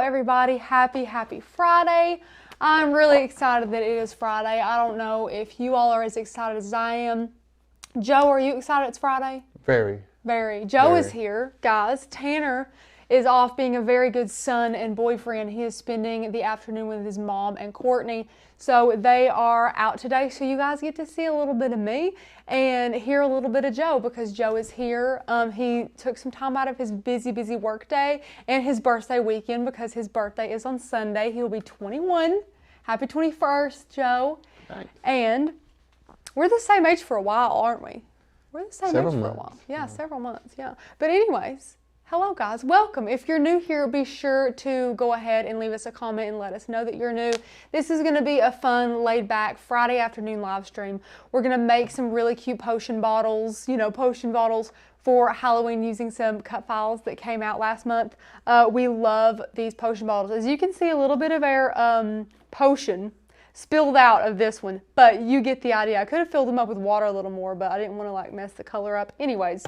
everybody. Happy Friday. I'm really excited that it is Friday. I don't know if you all are as excited as I am. Joe, are you excited it's Friday? Very. Joe is here, guys. Tanner is off being a very good son and boyfriend. He is spending the afternoon with his mom and Courtney. So they are out today. So you guys get to see a little bit of me and hear a little bit of Joe because Joe is here. He took some time out of his busy work day and his birthday weekend because his birthday is on Sunday. He will be 21. Happy 21st, Joe. Thanks. And we're the same age for a while, aren't we? We're the same age for a while. Yeah, several months, yeah. But anyways, hello guys, welcome. If you're new here, be sure to go ahead and leave us a comment and let us know that you're new. This is gonna be a fun, laid back Friday afternoon live stream. We're gonna make some really cute potion bottles, for Halloween using some cut files that came out last month. We love these potion bottles. As you can see, a little bit of our potion spilled out of this one, but you get the idea. I could have filled them up with water a little more, but I didn't want to like mess the color up. Anyways,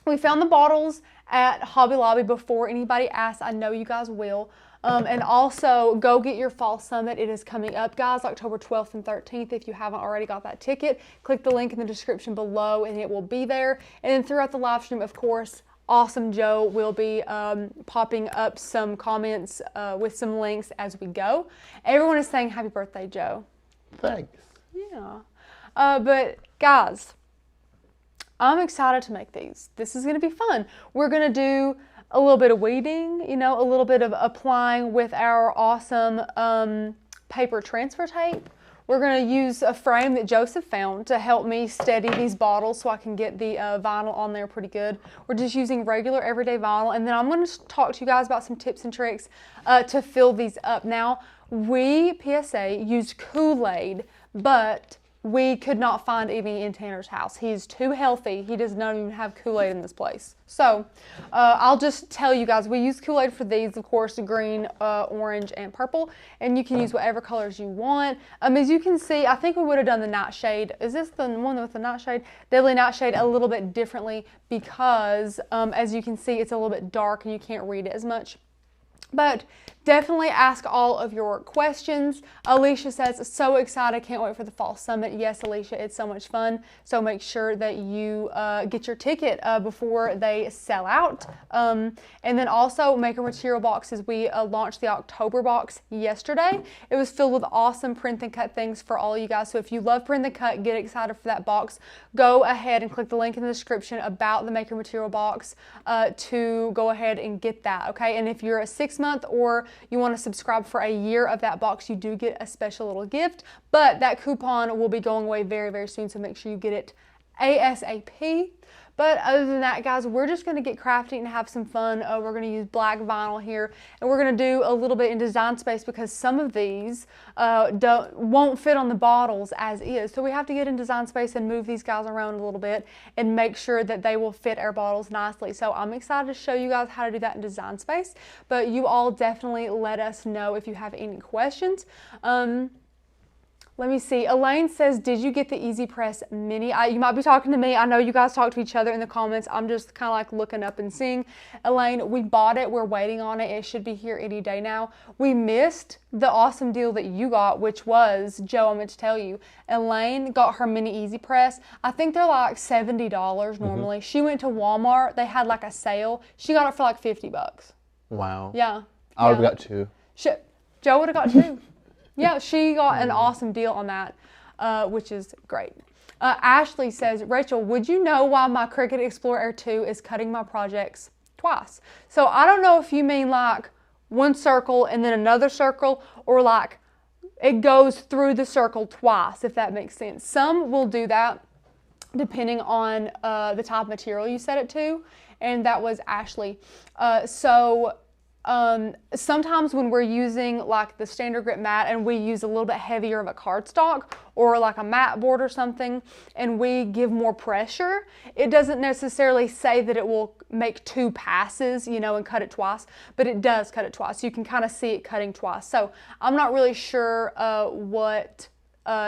we found the bottles at Hobby Lobby before anybody asked. I know you guys will. And also go get your fall summit. It is coming up, guys, October 12th and 13th. If you haven't already got that ticket, click the link in the description below and it will be there. And then throughout the live stream, of course, Awesome Joe will be popping up some comments with some links as we go. Everyone is saying happy birthday, Joe. Thanks. Yeah. But guys, I'm excited to make these. This is going to be fun. We're going to do a little bit of weeding, a little bit of applying with our awesome paper transfer tape. We're going to use a frame that Joseph found to help me steady these bottles so I can get the vinyl on there pretty good. We're just using regular everyday vinyl, and then I'm going to talk to you guys about some tips and tricks to fill these up. Now, we, PSA, used Kool-Aid, but we could not find any in Tanner's house. He's too healthy. He does not even have Kool-Aid in this place. So I'll just tell you guys, we use Kool-Aid for these, of course, green, orange, and purple. And you can use whatever colors you want. As you can see, I think we would have done the Nightshade. Is this the one with the Nightshade? Deadly Nightshade a little bit differently because, as you can see, it's a little bit dark and you can't read it as much. But definitely ask all of your questions. Alicia says, so excited, can't wait for the fall summit. Yes, Alicia, it's so much fun. So make sure that you get your ticket before they sell out. And then also Maker Material boxes. We launched the October box yesterday. It was filled with awesome print and cut things for all you guys. So if you love print and cut, get excited for that box. Go ahead and click the link in the description about the Maker Material box to go ahead and get that, okay? And if you're a 6-month or you want to subscribe for a year of that box, you do get a special little gift, but that coupon will be going away very soon, so make sure you get it ASAP. But other than that, guys, we're just going to get crafty and have some fun. We're going to use black vinyl here, and we're going to do a little bit in Design Space because some of these won't fit on the bottles as is. So we have to get in Design Space and move these guys around a little bit and make sure that they will fit our bottles nicely. So I'm excited to show you guys how to do that in Design Space, but you all definitely let us know if you have any questions. Let me see. Elaine says, did you get the Easy Press Mini? You might be talking to me. I know you guys talk to each other in the comments. I'm just kind of like looking up and seeing. Elaine, we bought it. We're waiting on it. It should be here any day now. We missed the awesome deal that you got, which was, Joe, I'm going to tell you, Elaine got her Mini Easy Press. I think they're like $70 normally. She went to Walmart. They had like a sale. She got it for like $50. Wow. Yeah. I would have got 2. Joe would have got 2. Yeah, she got an awesome deal on that, which is great. Ashley says, Rachel, would you know why my Cricut Explorer Air 2 is cutting my projects twice? So I don't know if you mean like one circle and then another circle, or like it goes through the circle twice, if that makes sense. Some will do that depending on the type of material you set it to, and that was Ashley. Sometimes when we're using like the standard grip mat and we use a little bit heavier of a cardstock or like a mat board or something, and we give more pressure, it doesn't necessarily say that it will make 2 passes, and cut it twice, but it does cut it twice. You can kind of see it cutting twice. So I'm not really sure what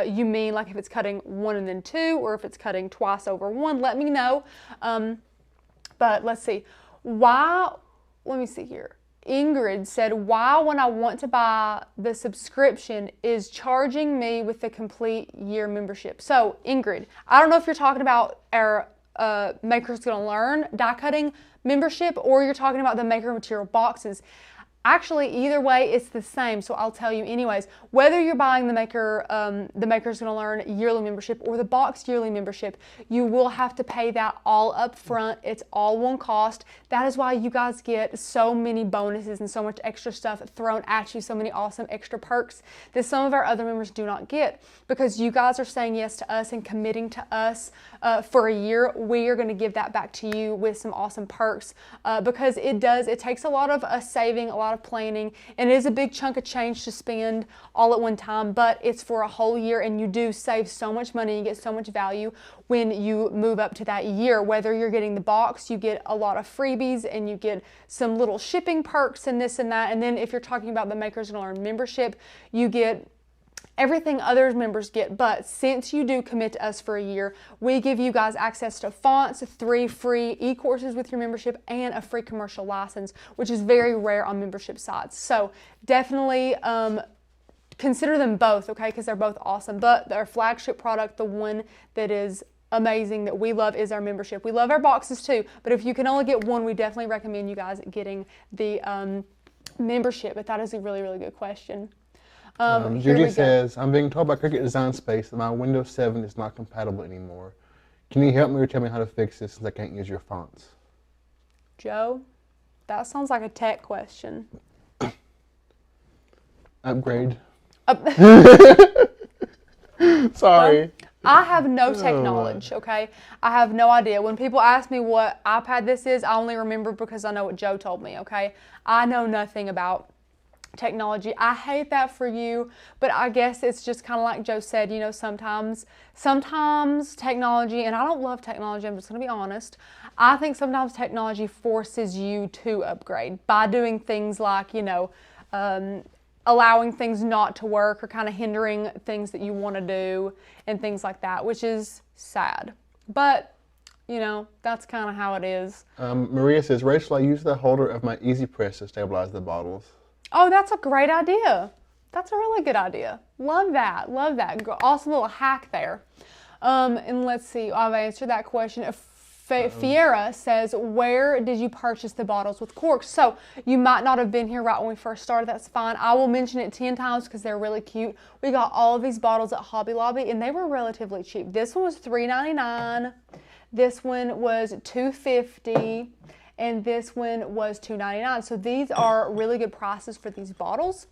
you mean, like if it's cutting 1 and then 2, or if it's cutting twice over 1, let me know. But let's see. Let me see here. Ingrid said, why when I want to buy the subscription is charging me with the complete year membership? So Ingrid, I don't know if you're talking about our Maker's Gonna Learn die cutting membership or you're talking about the Maker Material boxes. Actually, either way, it's the same, so I'll tell you anyways. Whether you're buying the Maker's Gonna Learn yearly membership or the box yearly membership, you will have to pay that all up front. It's all one cost. That is why you guys get so many bonuses and so much extra stuff thrown at you, so many awesome extra perks that some of our other members do not get. Because you guys are saying yes to us and committing to us for a year, we are going to give that back to you with some awesome perks because it takes a lot of saving, a lot of planning, and it is a big chunk of change to spend all at one time, but it's for a whole year and you do save so much money and get so much value when you move up to that year. Whether you're getting the box, you get a lot of freebies and you get some little shipping perks and this and that, and then if you're talking about the Maker's Gonna Learn membership, you get everything other members get. But since you do commit to us for a year, we give you guys access to fonts, 3 free e-courses with your membership, and a free commercial license, which is very rare on membership sites. So definitely consider them both, okay, because they're both awesome. But our flagship product, the one that is amazing that we love, is our membership. We love our boxes too, but if you can only get one, we definitely recommend you guys getting the membership. But that is a really, really good question. Judy says, I'm being told by Cricut Design Space that my Windows 7 is not compatible anymore. Can you help me or tell me how to fix this since I can't use your fonts? Joe, that sounds like a tech question. Upgrade. Sorry. Well, I have no tech knowledge, okay? I have no idea. When people ask me what iPad this is, I only remember because I know what Joe told me, okay? I know nothing about technology. I hate that for you, but I guess it's just kind of like Joe said, you know, sometimes technology, and I don't love technology, I'm just going to be honest, I think sometimes technology forces you to upgrade by doing things like, you know, allowing things not to work or kind of hindering things that you want to do and things like that, which is sad. But, you know, that's kind of how it is. Maria says, Rachel, I use the holder of my Easy Press to stabilize the bottles. Oh, that's a great idea. That's a really good idea. Love that. Love that. Awesome little hack there. And let's see. I've answered that question. Fiera says, where did you purchase the bottles with corks? So you might not have been here right when we first started. That's fine. I will mention it 10 times because they're really cute. We got all of these bottles at Hobby Lobby and they were relatively cheap. This one was $3.99. This one was $2.50. And this one was $2.99. So these are really good prices for these bottles,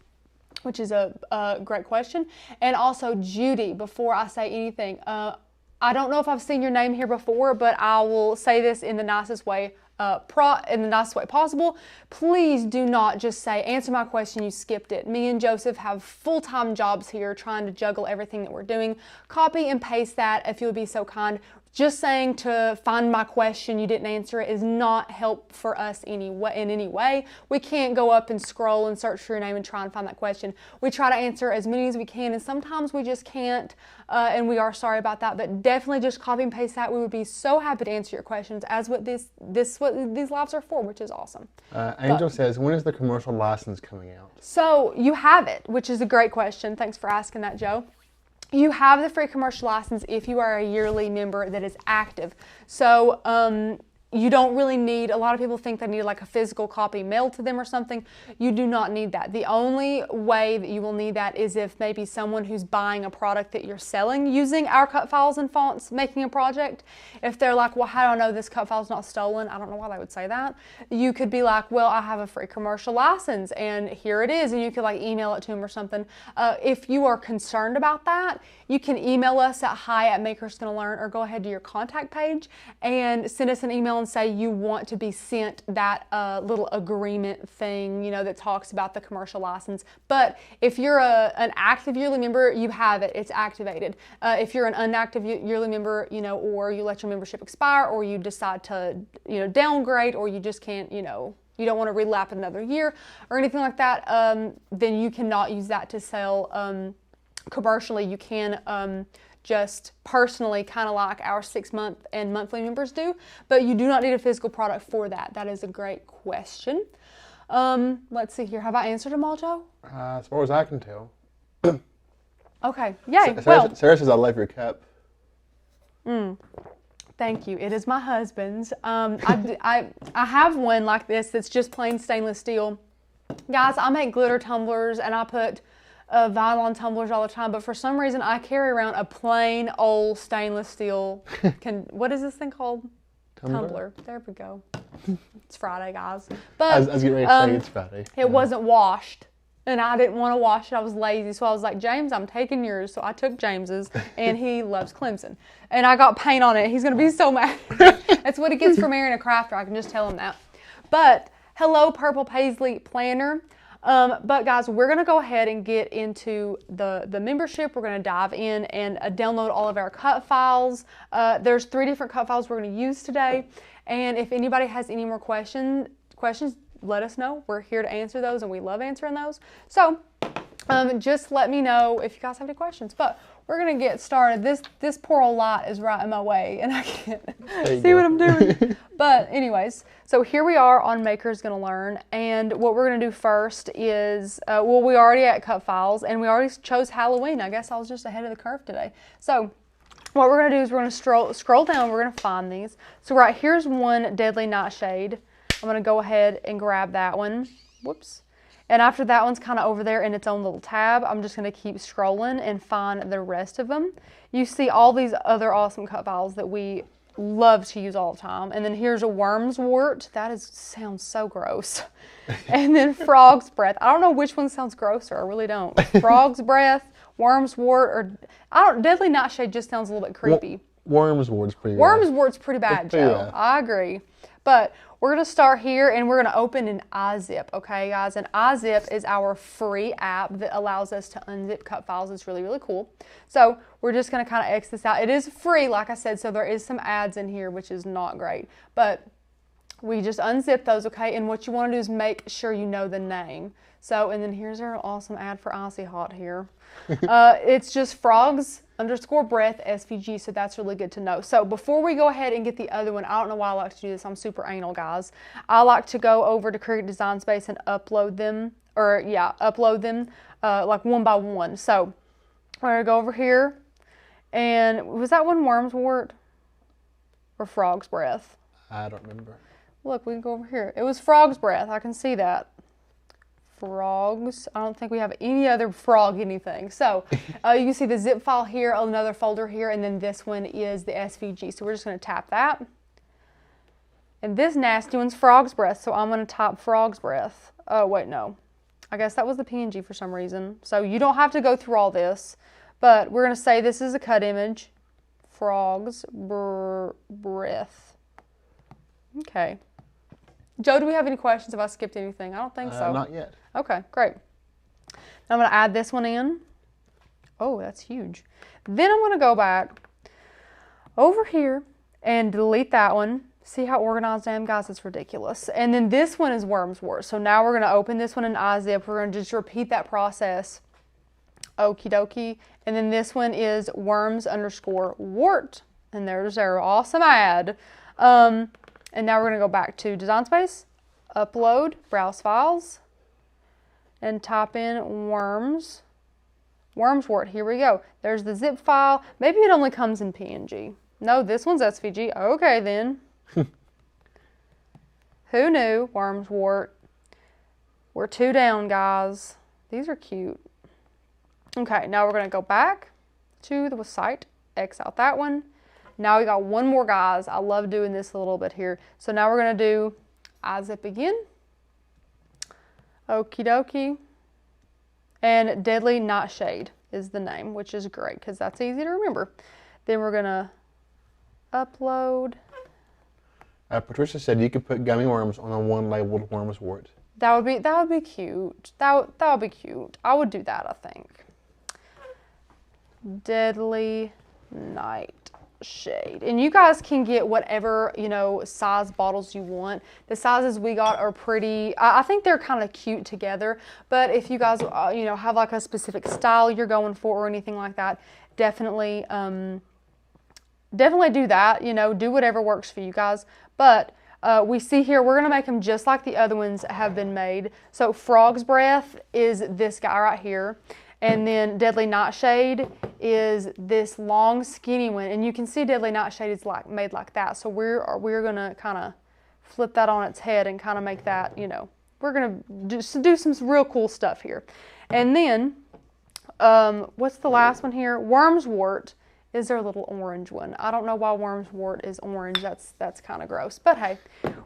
which is a great question. And also, Judy, before I say anything, I don't know if I've seen your name here before, but I will say this in the nicest way possible. Please do not just say, answer my question, you skipped it. Me and Joseph have full-time jobs here trying to juggle everything that we're doing. Copy and paste that if you'll be so kind. Just saying to find my question, you didn't answer it, is not help for us in any way. We can't go up and scroll and search for your name and try and find that question. We try to answer as many as we can, and sometimes we just can't, and we are sorry about that, but definitely just copy and paste that. We would be so happy to answer your questions, as what these lives are for, which is awesome. Angel says, when is the commercial license coming out? So you have it, which is a great question. Thanks for asking that, Joe. You have the free commercial license if you are a yearly member that is active. So you don't really need, a lot of people think they need like a physical copy mailed to them or something. You do not need that. The only way that you will need that is if maybe someone who's buying a product that you're selling using our cut files and fonts making a project, if they're like, well, how do I know this cut file's not stolen? I don't know why they would say that. You could be like, well, I have a free commercial license and here it is, and you could like email it to them or something. If you are concerned about that, you can email us at hi@makersgonnalearn or go ahead to your contact page and send us an email and say you want to be sent that little agreement thing, you know, that talks about the commercial license. But if you're an active yearly member, you have it. It's activated. If you're an inactive yearly member, you know, or you let your membership expire, or you decide to, you know, downgrade, or you just can't, you know, you don't want to relap another year or anything like that, then you cannot use that to sell commercially. You can just personally, kind of like our 6-month and monthly members do, but you do not need a physical product for that. That is a great question. Let's see here. Have I answered them all, Joe? As far as I can tell. Okay. Yay. Sarah says, I love your cup. Thank you. It is my husband's. I have one like this that's just plain stainless steel. Guys, I make glitter tumblers and I put vinyl on tumblers all the time, but for some reason I carry around a plain old stainless steel. What is this thing called? Tumbler. There we go. It's Friday, guys. But I was getting ready to say it's Friday. It wasn't washed. And I didn't want to wash it. I was lazy. So I was like, James, I'm taking yours. So I took James's, and he loves Clemson. And I got paint on it. He's going to be so mad. That's what he gets for marrying a crafter. I can just tell him that. But hello, Purple Paisley Planner. But guys, we're going to go ahead and get into the membership. We're going to dive in and download all of our cut files. There's 3 different cut files we're going to use today. And if anybody has any more questions, let us know. We're here to answer those, and we love answering those. So just let me know if you guys have any questions. But we're going to get started. This poor old light is right in my way, and I can't see what I'm doing. But anyways, so here we are on Maker's Gonna Learn. And what we're going to do first is, we already at cut files, and we already chose Halloween. I guess I was just ahead of the curve today. So what we're going to do is we're going to scroll down. We're going to find these. So right here's one Deadly Nightshade. I'm going to go ahead and grab that one. Whoops. And after that one's kind of over there in its own little tab, I'm just going to keep scrolling and find the rest of them. You see all these other awesome cut files that we love to use all the time. And then here's a worm's wart. That sounds so gross. And then frog's breath. I don't know which one sounds grosser. I really don't. Frog's breath, worm's wart, or Deadly Nightshade just sounds a little bit creepy. Worm's wart's pretty bad. Worm's wart's pretty bad, Joe. I agree. But we're going to start here, and we're going to open an iZip, okay, guys? And iZip is our free app that allows us to unzip cut files. It's really, really cool. So we're just going to kind of X this out. It is free, like I said, so there is some ads in here, which is not great. But we just unzip those, okay? And what you want to do is make sure you know the name. So, and then here's our awesome ad for Icy Hot here. It's just frogs_breath SVG, so that's really good to know. So before we go ahead and get the other one, I don't know why I like to do this. I'm super anal, guys. I like to go over to Cricut Design Space and upload them, like one by one. So we're going to go over here, and was that one worm's wart or frog's breath? I don't remember. Look, we can go over here. It was frog's breath. I can see that. Frogs. I don't think we have any other frog anything. So you can see the zip file here, another folder here, and then this one is the SVG. So we're just going to tap that. And this nasty one's frog's breath, so I'm going to type frog's breath. Oh, wait, no. I guess that was the PNG for some reason. So you don't have to go through all this, but we're going to say this is a cut image. Frog's breath. Okay. Joe, do we have any questions? Have I skipped anything? I don't think so. Not yet. Okay, great. I'm going to add this one in. Oh, that's huge. Then I'm going to go back over here and delete that one. See how organized I am, guys? It's ridiculous. And then this one is worm's wart. So now we're going to open this one in iZip. We're going to just repeat that process. Okie dokie. And then this one is worms_wart. And there's our awesome ad. And now we're going to go back to Design Space, upload, browse files, and type in worm's wart. Here we go. There's the zip file. Maybe it only comes in PNG. No, this one's SVG. Okay, then. Who knew? Worm's wart. We're 2 down, guys. These are cute. Okay, now we're going to go back to the site, X out that one. Now we got one more, guys. I love doing this a little bit here. So now we're going to do iZip again. Okie dokie. And Deadly Nightshade is the name, which is great because that's easy to remember. Then we're going to upload. Patricia said you could put gummy worms on a one labeled worm's wart. That would be cute. That would be cute. I would do that, I think. Deadly Nightshade. And you guys can get whatever, size bottles you want. The sizes we got are pretty, I think they're kind of cute together. But if you guys, have like a specific style you're going for or anything like that, definitely do that. Do whatever works for you guys. But we see here, we're going to make them just like the other ones have been made. So Frog's Breath is this guy right here. And then Deadly Nightshade is this long, skinny one. And you can see Deadly Nightshade is like made like that. So we're going to kind of flip that on its head and kind of make that, you know, we're going to just do some real cool stuff here. And then, what's the last one here? Wormswort is their little orange one. I don't know why Wormswort is orange. That's kind of gross. But hey,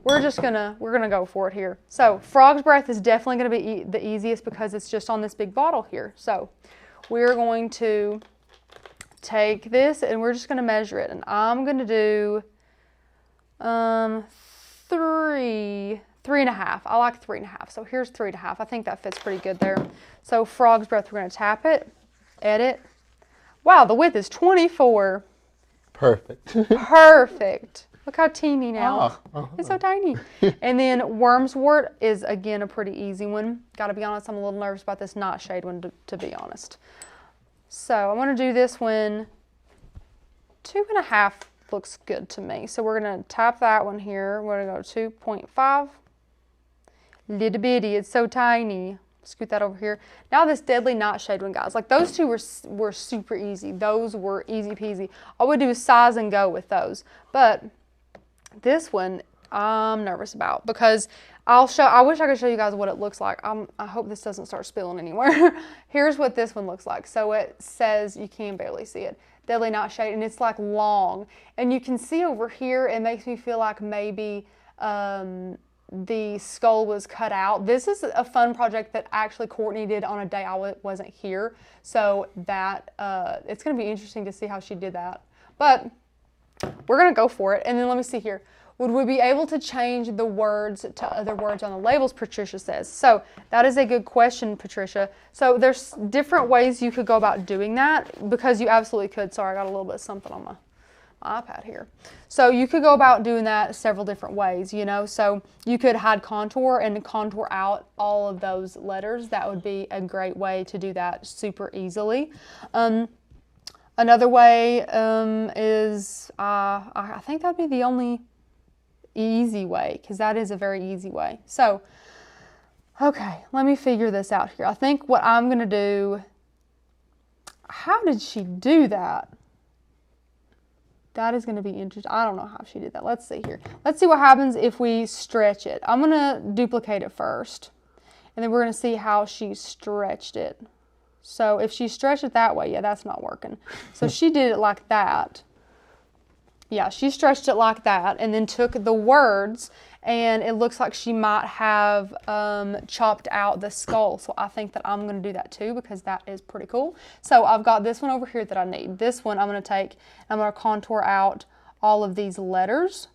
we're gonna go for it here. So Frog's Breath is definitely gonna be the easiest because it's just on this big bottle here. So we're going to take this and we're just gonna measure it. And I'm gonna do 3.5. I like 3.5. So here's 3.5. I think that fits pretty good there. So Frog's Breath, we're gonna tap it, edit. Wow, the width is 24. Perfect. Perfect. Look how teeny now. Oh. It's so tiny. And then Wormswort is, again, a pretty easy one. Got to be honest, I'm a little nervous about this Nightshade one, to be honest. So I'm going to do this one. 2.5 looks good to me. So we're going to tap that one here. We're going to go 2.5. Little bitty. It's so tiny. Scoot that over here. Now this Deadly Nightshade one, guys. Like those two were super easy. Those were easy peasy. All we do is size and go with those. But this one I'm nervous about because I wish I could show you guys what it looks like. I hope this doesn't start spilling anywhere. Here's what this one looks like. So it says, you can barely see it, Deadly Nightshade, and it's like long. And you can see over here, it makes me feel like maybe the skull was cut out. This is a fun project that actually Courtney did on a day I wasn't here. So that it's going to be interesting to see how she did that. But we're going to go for it. And then let me see here. Would we be able to change the words to other words on the labels, Patricia says. So that is a good question, Patricia. So there's different ways you could go about doing that because you absolutely could. Sorry, I got a little bit of something on my iPad here. So you could go about doing that several different ways, you know. So you could hide contour and contour out all of those letters. That would be a great way to do that super easily. Another way is, I think that'd be the only easy way because that is a very easy way. So, okay, let me figure this out here. I think what I'm going to do, how did she do that? That is going to be interesting. I don't know how she did that. Let's see here. Let's see what happens if we stretch it. I'm going to duplicate it first. And then we're going to see how she stretched it. So if she stretched it that way, yeah, that's not working. So she did it like that. Yeah, she stretched it like that and then took the words and it looks like she might have chopped out the skull. So I think that I'm going to do that too because that is pretty cool. So I've got this one over here that I need. This one I'm going to take, I'm going to contour out all of these letters.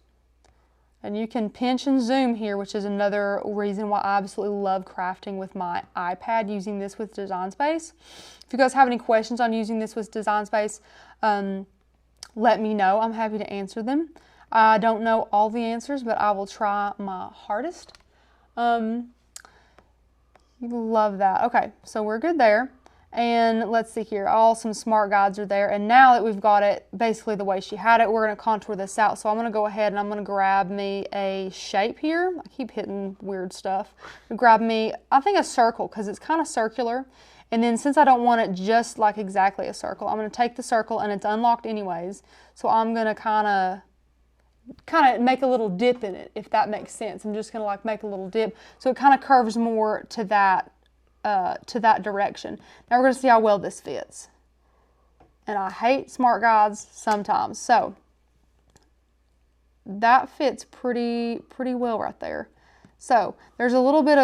And you can pinch and zoom here, which is another reason why I absolutely love crafting with my iPad, using this with Design Space. If you guys have any questions on using this with Design Space, let me know. I'm happy to answer them. I don't know all the answers, but I will try my hardest. Love that. Okay, so we're good there. And let's see here. Some smart guides are there. And now that we've got it basically the way she had it, we're going to contour this out. So I'm going to go ahead and I'm going to grab me a shape here. I keep hitting weird stuff. Grab me, I think, a circle because it's kind of circular. And then since I don't want it just like exactly a circle, I'm going to take the circle and it's unlocked anyways. So I'm going to kind of make a little dip in it, if that makes sense. I'm just going to like make a little dip. So it kind of curves more to that direction. Now we're going to see how well this fits. And I hate smart guides sometimes. So that fits pretty well right there. So there's a little bit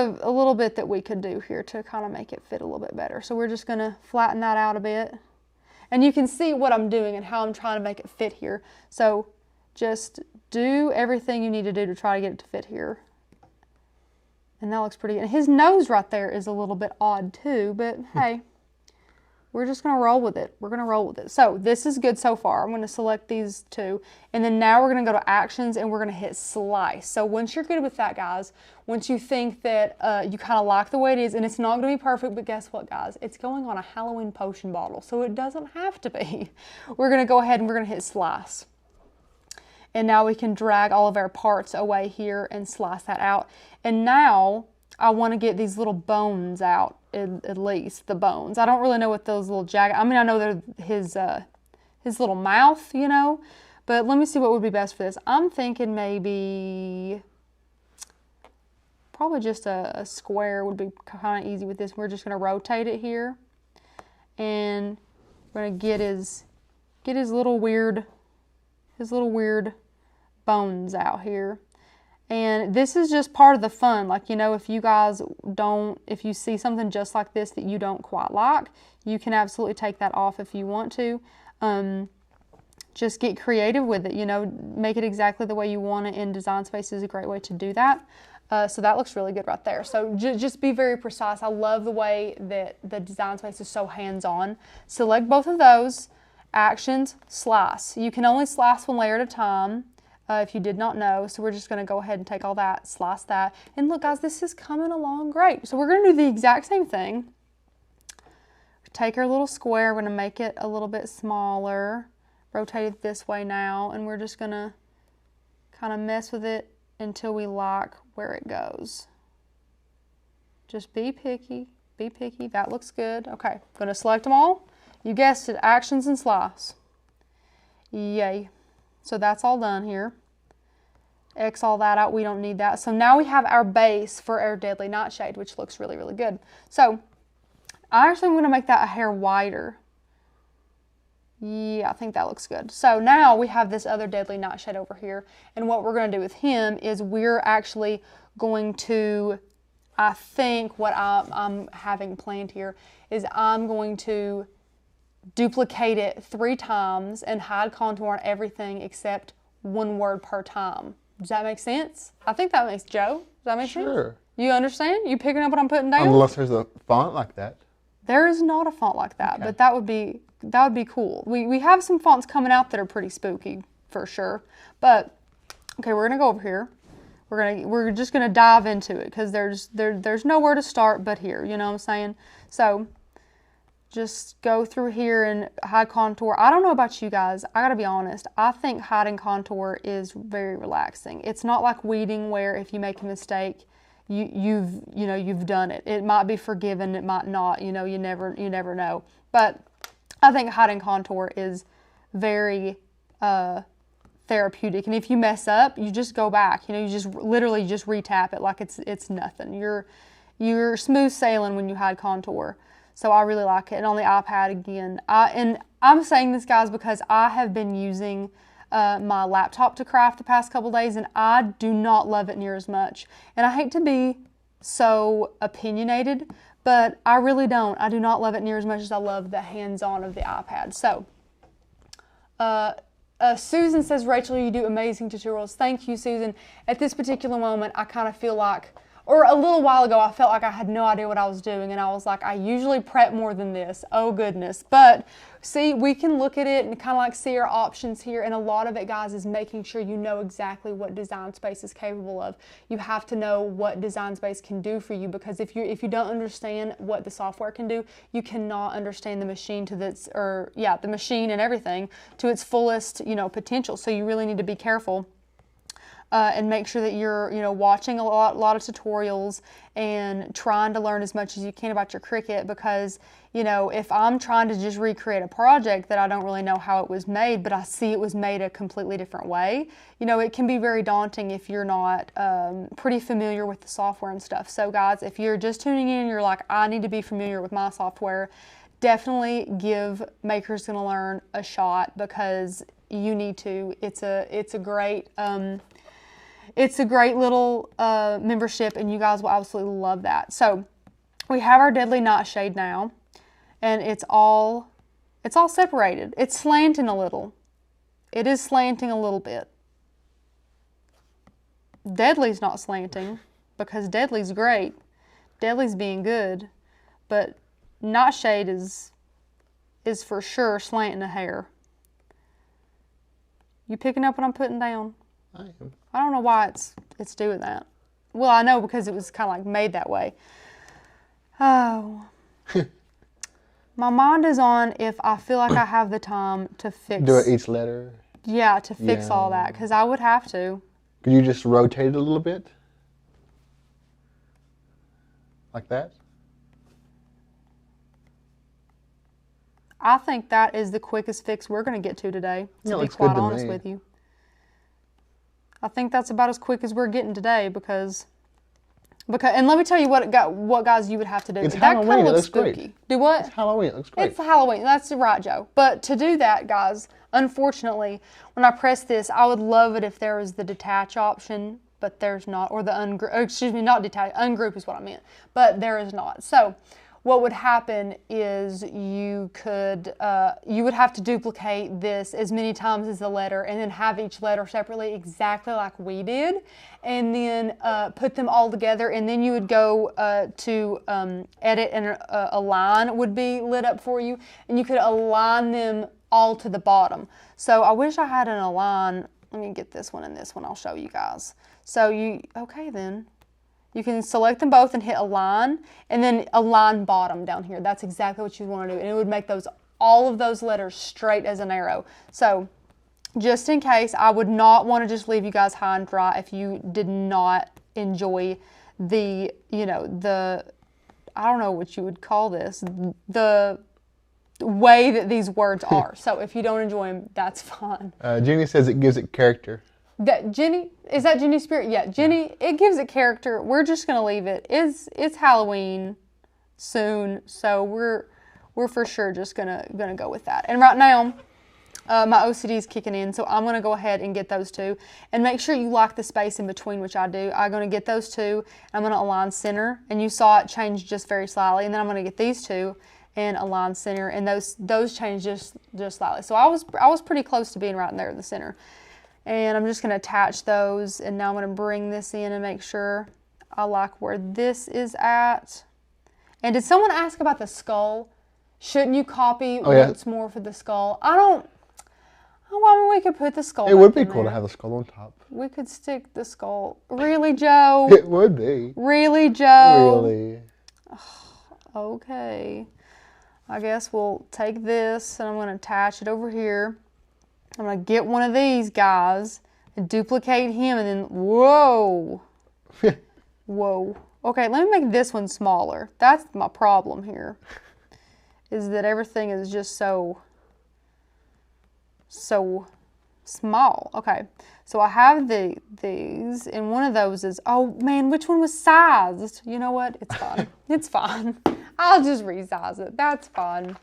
that we could do here to kind of make it fit a little bit better. So we're just going to flatten that out a bit. And you can see what I'm doing and how I'm trying to make it fit here. So just do everything you need to do to try to get it to fit here. And that looks pretty good. And his nose right there is a little bit odd too, but hey, we're just going to roll with it. We're going to roll with it. So this is good so far. I'm going to select these two. And then now we're going to go to actions and we're going to hit slice. So once you're good with that, guys, once you think that you kind of like the way it is, and it's not going to be perfect, but guess what, guys? It's going on a Halloween potion bottle, so it doesn't have to be. We're going to go ahead and we're going to hit slice. And now we can drag all of our parts away here and slice that out. And now I want to get these little bones out, at least the bones. I don't really know what those little I mean, I know they're his little mouth, you know, but let me see what would be best for this. I'm thinking maybe probably just a square would be kind of easy with this. We're just going to rotate it here, and we're going to get his little weird bones out here. And this is just part of the fun. Like, you know, if you see something just like this that you don't quite like, you can absolutely take that off if you want to. Just get creative with it, you know, make it exactly the way you want it, and Design Space is a great way to do that. So that looks really good right there. So just be very precise. I love the way that the Design Space is so hands-on. Select both of those, actions, slice. You can only slice one layer at a time. If you did not know. So we're just going to go ahead and take all that, slice that. And look, guys, this is coming along great. So we're going to do the exact same thing. Take our little square, we're going to make it a little bit smaller, rotate it this way now, and we're just going to kind of mess with it until we like where it goes. Just be picky, be picky. That looks good. Okay, I'm going to select them all. You guessed it, actions and slice. Yay. So that's all done here. X all that out, we don't need that. So now we have our base for our Deadly Nightshade, which looks really, really good. So I actually am going to make that a hair wider. Yeah, I think that looks good. So now we have this other Deadly Nightshade over here, and what we're going to do with him is we're actually going to, I think what I'm having planned here is I'm going to duplicate it 3 times and hide contour on everything except one word per time. Does that make sense? I think that makes, Joe, does that make sense? Sure. You understand? You picking up what I'm putting down? Unless there's a font like that. There is not a font like that, okay. But that would be cool. We have some fonts coming out that are pretty spooky for sure. But okay, we're gonna go over here. We're just gonna dive into it because there's nowhere to start but here. You know what I'm saying? So just go through here and hide contour. I don't know about you guys. I gotta be honest. I think hiding contour is very relaxing. It's not like weeding where if you make a mistake, you've done it. It might be forgiven. It might not. You know, you never know. But I think hiding contour is very therapeutic. And if you mess up, you just go back. You know, you just literally just retap it like it's nothing. You're smooth sailing when you hide contour. So I really like it. And on the iPad again, and I'm saying this, guys, because I have been using my laptop to craft the past couple days, and I do not love it near as much. And I hate to be so opinionated, but I really don't. I do not love it near as much as I love the hands-on of the iPad. So, Susan says, Rachel, you do amazing tutorials. Thank you, Susan. At this particular moment, I kind of feel like, or a little while ago, I felt like I had no idea what I was doing, and I was like, I usually prep more than this. Oh, goodness. But see, we can look at it and kind of like see our options here, and a lot of it, guys, is making sure you know exactly what Design Space is capable of. You have to know what Design Space can do for you, because if you don't understand what the software can do, you cannot understand the machine the machine and everything to its fullest, potential. So you really need to be careful. And make sure that you're, watching a lot of tutorials and trying to learn as much as you can about your Cricut, because, if I'm trying to just recreate a project that I don't really know how it was made, but I see it was made a completely different way, it can be very daunting if you're not pretty familiar with the software and stuff. So guys, if you're just tuning in and you're like, I need to be familiar with my software, definitely give Makers Gonna Learn a shot, because you need to. It's a great little membership, and you guys will absolutely love that. So we have our Deadly Nightshade now, and it's all separated. It's slanting a little. It is slanting a little bit. Deadly's not slanting, because Deadly's great. Deadly's being good, but Nightshade is for sure slanting the hair. You picking up what I'm putting down? I am. I don't know why it's doing that. Well, I know because it was kind of like made that way. Oh. My mind is on if I feel like I have the time to fix. Do it each letter. Yeah, to fix all that, because I would have to. Could you just rotate it a little bit? Like that? I think that is the quickest fix we're going to get to today, to be quite honest with you. I think that's about as quick as we're getting today because and let me tell you what guys you would have to do. It's that Halloween, it looks spooky. great. Do what? It's Halloween, it looks great. It's Halloween, that's right, Joe. But to do that, guys, unfortunately, when I press this, I would love it if there was the detach option, but there's not, or the not detach, ungroup is what I meant, but there is not. So what would happen is you would have to duplicate this as many times as the letter and then have each letter separately exactly like we did, and then put them all together, and then you would go to edit, and a line would be lit up for you, and you could align them all to the bottom. So I wish I had an align. Let me get this one and this one. I'll show you guys. So okay then. You can select them both and hit align, and then align bottom down here. That's exactly what you want to do, and it would make all of those letters straight as an arrow. So just in case, I would not want to just leave you guys high and dry if you did not enjoy the, I don't know what you would call this, the way that these words are. So if you don't enjoy them, that's fine. Jenny says it gives it character. Is that Jenny's spirit? Yeah, Jenny, it gives it character. We're just gonna leave it. It's Halloween soon, so we're for sure just gonna go with that. And right now, my OCD is kicking in, so I'm gonna go ahead and get those two. And make sure you lock the space in between, which I do. I'm gonna get those two. I'm gonna align center, and you saw it change just very slightly. And then I'm gonna get these two and align center, and those change just slightly. So I was pretty close to being right in there in the center. And I'm just going to attach those, and now I'm going to bring this in and make sure I like where this is at. And did someone ask about the skull? Shouldn't you copy once more for the skull? We could put the skull. It would be cool to have the skull on top. We could stick the skull. Really, Joe? It would be. Really, Joe? Really. Okay. I guess we'll take this, and I'm going to attach it over here. I'm going to get one of these guys and duplicate him, and then, whoa. Whoa. Okay, let me make this one smaller. That's my problem here, is that everything is just so small. Okay, so I have these, and one of those is, oh man, which one was sized? You know what? It's fine. It's fine. I'll just resize it. That's fine.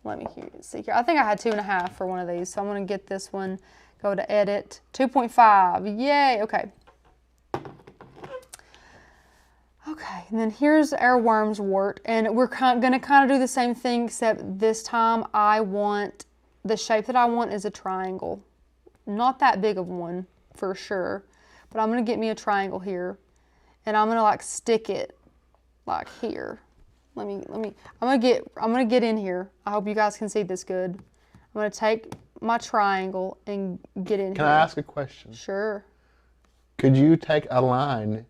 Let me see here. I think I had 2.5 for one of these, so I'm going to get this one, go to edit, 2.5, yay, okay. Okay, and then here's our worm's wart, and we're going to kind of do the same thing, except this time the shape that I want is a triangle. Not that big of one, for sure, but I'm going to get me a triangle here, and I'm going to like stick it like here. I'm gonna get in here. I hope you guys can see this good. I'm gonna take my triangle and get in here. Can I ask a question? Sure. Could you take a line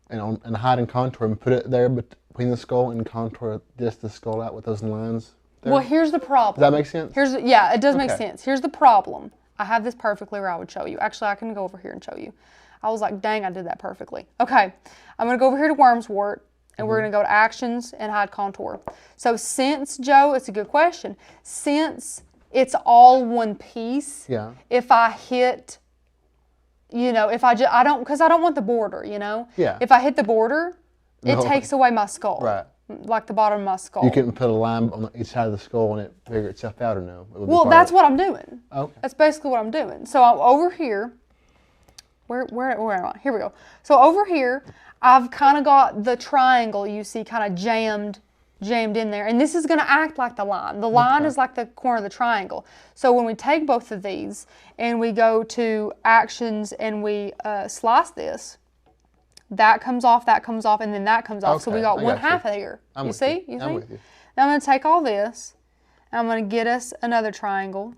and hide and contour and put it there between the skull and contour just the skull out with those lines there? Well, here's the problem. Does that make sense? Yeah, it does make sense. Here's the problem. I have this perfectly where I would show you. Actually, I can go over here and show you. I was like, dang, I did that perfectly. Okay, I'm gonna go over here to worm's wart. And we're going to go to actions and hide contour. So since, Joe, it's a good question. Since it's all one piece, if I hit, because I don't want the border, Yeah. If I hit the border, it takes away my skull. Right. Like the bottom of my skull. You couldn't put a line on each side of the skull and it figure itself out or no? Well, that's what I'm doing. Okay. That's basically what I'm doing. So I'm over here. Where am I? Here we go. So over here, I've kind of got the triangle, you see, kind of jammed in there. And this is going to act like the line. The line is like the corner of the triangle. So when we take both of these and we go to actions and we slice this, that comes off, and then that comes off. Okay, so we got one half of here. You see? I'm with you. Now I'm going to take all this, and I'm going to get us another triangle.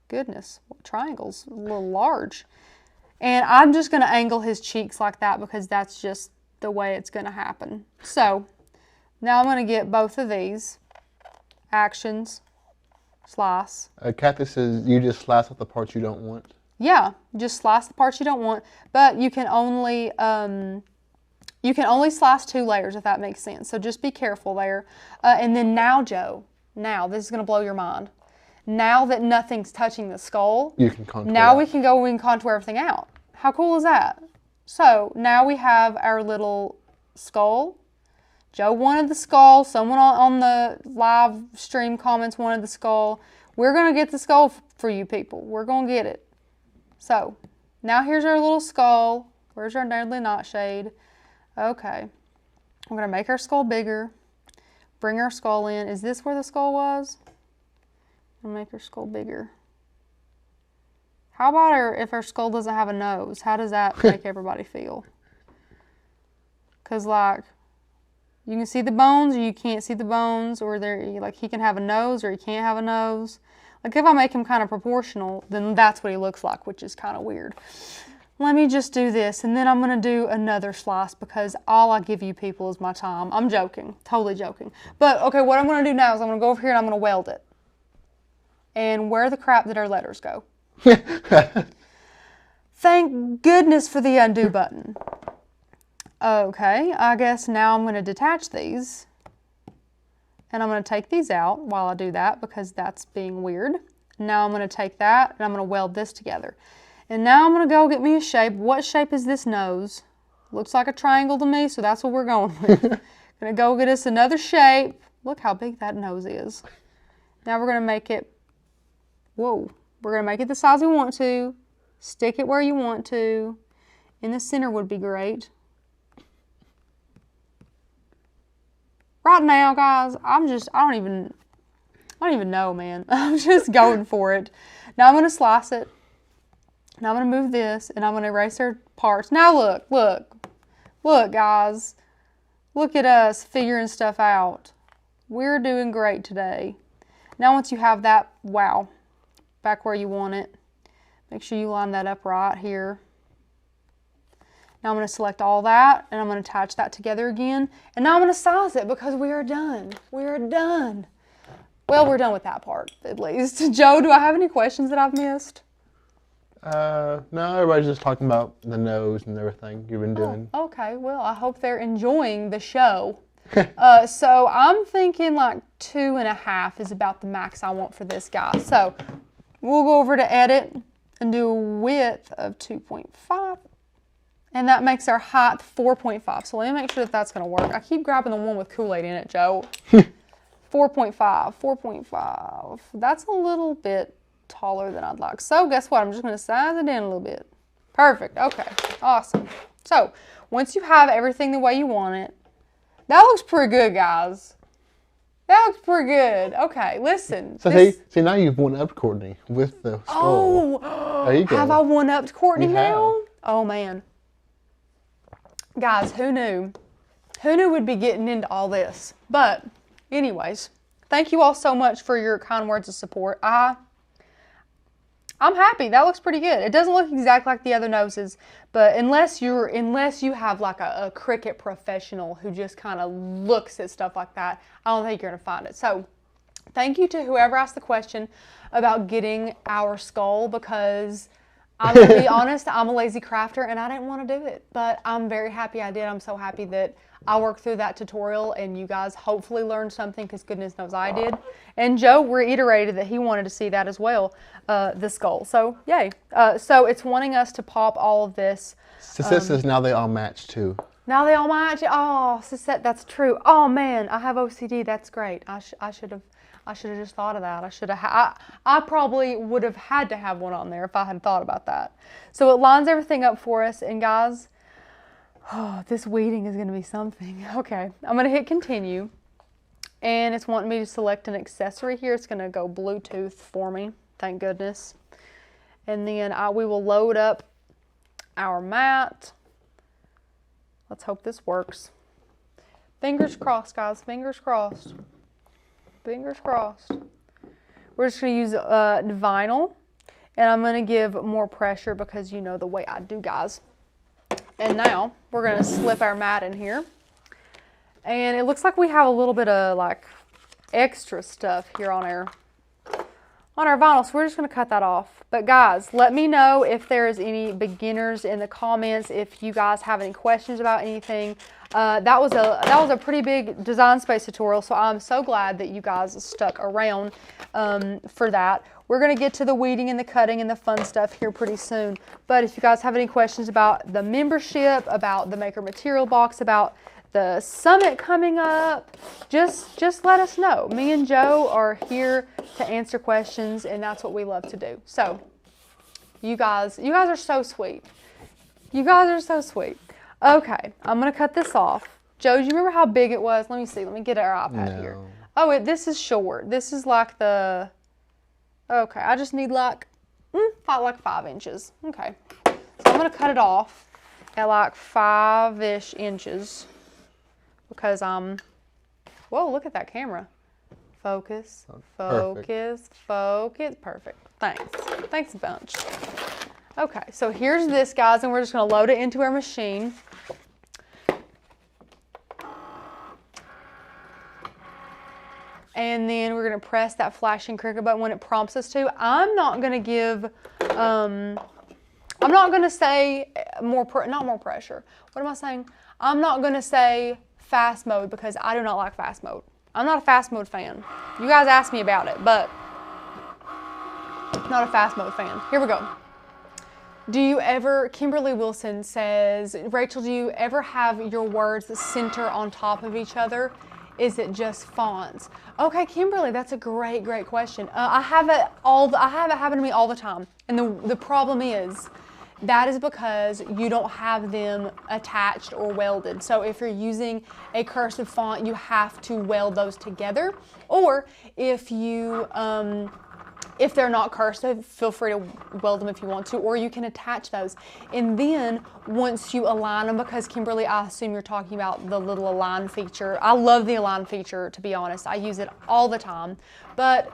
Goodness, triangle's a little large. And I'm just going to angle his cheeks like that because that's just the way it's going to happen. So now I'm going to get both of these actions, Slice. Kathy says you just slice off the parts you don't want. Yeah, just slice the parts you don't want, but you can only slice 2 layers, if that makes sense. So just be careful there. And then now, Joe, now this is going to blow your mind. Now that nothing's touching the skull, you can contour now out. we can go and contour everything out. How cool is that? So now we have our little skull. Joe wanted the skull. Someone on the live stream comments wanted the skull. We're going to get the skull for you people. We're going to get it. So now here's our little skull. Where's our deadly nightshade? Okay. We're going to make our skull bigger. Bring our skull in. Is this where the skull was? I'll make our skull bigger. How about if our skull doesn't have a nose? How does that make everybody feel? Because, like, you can see the bones or you can't see the bones, or like he can have a nose or he can't have a nose. Like, if I make him kind of proportional, then that's what he looks like, which is kind of weird. Let me just do this, and then I'm going to do another slice because all I give you people is my time. I'm joking. Totally joking. But, okay, what I'm going to do now is I'm going to go over here and I'm going to weld it. And where the crap did our letters go? Thank goodness for the undo button. Okay, I guess now I'm going to detach these. And I'm going to take these out while I do that because that's being weird. Now I'm going to take that and I'm going to weld this together. And now I'm going to go get me a shape. What shape is this nose? Looks like a triangle to me, so that's what we're going with. Going to go get us another shape. Look how big that nose is. Now we're going to make it, whoa, we're going to make it the size we want to. Stick it where you want to. In the center would be great. Right now, guys, I don't even know, man. I'm just going for it. Now I'm going to slice it. Now I'm going to move this, and I'm going to erase our parts. Now look, guys. Look at us figuring stuff out. We're doing great today. Now once you have that, wow, back where you want it, make sure you line that up right here. Now I'm going to select all that, and I'm going to attach that together again. And now I'm going to size it because we are done. We are done. Well, we're done with that part, at least. Joe, do I have any questions that I've missed? No, everybody's just talking about the nose and everything you've been doing. Oh, okay, well, I hope they're enjoying the show. So I'm thinking like 2.5 is about the max I want for this guy. So we'll go over to edit and do a width of 2.5. And that makes our height 4.5. So let me make sure that that's going to work. I keep grabbing the one with Kool-Aid in it, Joe. 4.5. That's a little bit taller than I'd like. So guess what? I'm just going to size it in a little bit. Perfect. Okay. Awesome. So once you have everything the way you want it, that looks pretty good, guys. That looks pretty good. Okay, listen. So see, now you've one-upped Courtney with the skull. Oh, there you go. Have I one-upped Courtney now? Have. Oh, man. Guys, who knew? Who knew we'd be getting into all this? But anyways, thank you all so much for your kind words of support. I'm happy. That looks pretty good. It doesn't look exactly like the other noses, but unless you have like a Cricut professional who just kind of looks at stuff like that, I don't think you're going to find it. So thank you to whoever asked the question about getting our skull, because I'm going to be honest, I'm a lazy crafter and I didn't want to do it, but I'm very happy I did. I'm so happy that I worked through that tutorial and you guys hopefully learned something, because goodness knows I did. And Joe reiterated that he wanted to see that as well, the skull. So yay. So it's wanting us to pop all of this. Sisette says now they all match too. Now they all match. Oh, Sisette, that's true. Oh man, I have OCD. That's great. I should have just thought of that. I probably would have had to have one on there if I had thought about that. So it lines everything up for us. And guys, this weeding is going to be something. Okay, I'm going to hit continue. And it's wanting me to select an accessory here. It's going to go Bluetooth for me. Thank goodness. And then we will load up our mat. Let's hope this works. Fingers crossed, guys. Fingers crossed. Fingers crossed. We're just going to use vinyl. And I'm going to give more pressure because you know the way I do, guys. And now we're going to slip our mat in here. And it looks like we have a little bit of like extra stuff here on on our vinyl, so we're just going to cut that off. But guys, let me know if there's any beginners in the comments, if you guys have any questions about anything. That was a pretty big design space tutorial, so I'm so glad that you guys stuck around for that. We're going to get to the weeding and the cutting and the fun stuff here pretty soon. But if you guys have any questions about the membership, about the Maker Material Box, about the summit coming up, just let us know. Me and Joe are here to answer questions, and that's what we love to do. So you guys are so sweet. You guys are so sweet. Okay, I'm gonna cut this off. Joe, do you remember how big it was? Let me see. Let me get our iPad here. Oh, this is short. This is like the. Okay, I just need like 5 inches. Okay, so I'm gonna cut it off at like 5-ish inches. Because whoa, look at that camera. Focus, focus, focus. Perfect. Thanks a bunch. Okay, so here's this, guys, and we're just gonna load it into our machine. And then we're gonna press that flashing Cricut button when it prompts us to. I'm not gonna give, I'm not gonna say not more pressure. What am I saying? I'm not gonna say fast mode because I do not like fast mode. I'm not a fast mode fan. You guys asked me about it, but not a fast mode fan. Here we go. Do you ever, Kimberly Wilson says, Rachel, do you ever have your words center on top of each other? Is it just fonts? Okay, Kimberly, that's a great question. I have it happen to me all the time. And the problem is, that is because you don't have them attached or welded. So if you're using a cursive font, you have to weld those together. Or if you, if they're not cursive, feel free to weld them if you want to, or you can attach those. And then once you align them, because Kimberly, I assume you're talking about the little align feature. I love the align feature, to be honest. I use it all the time. But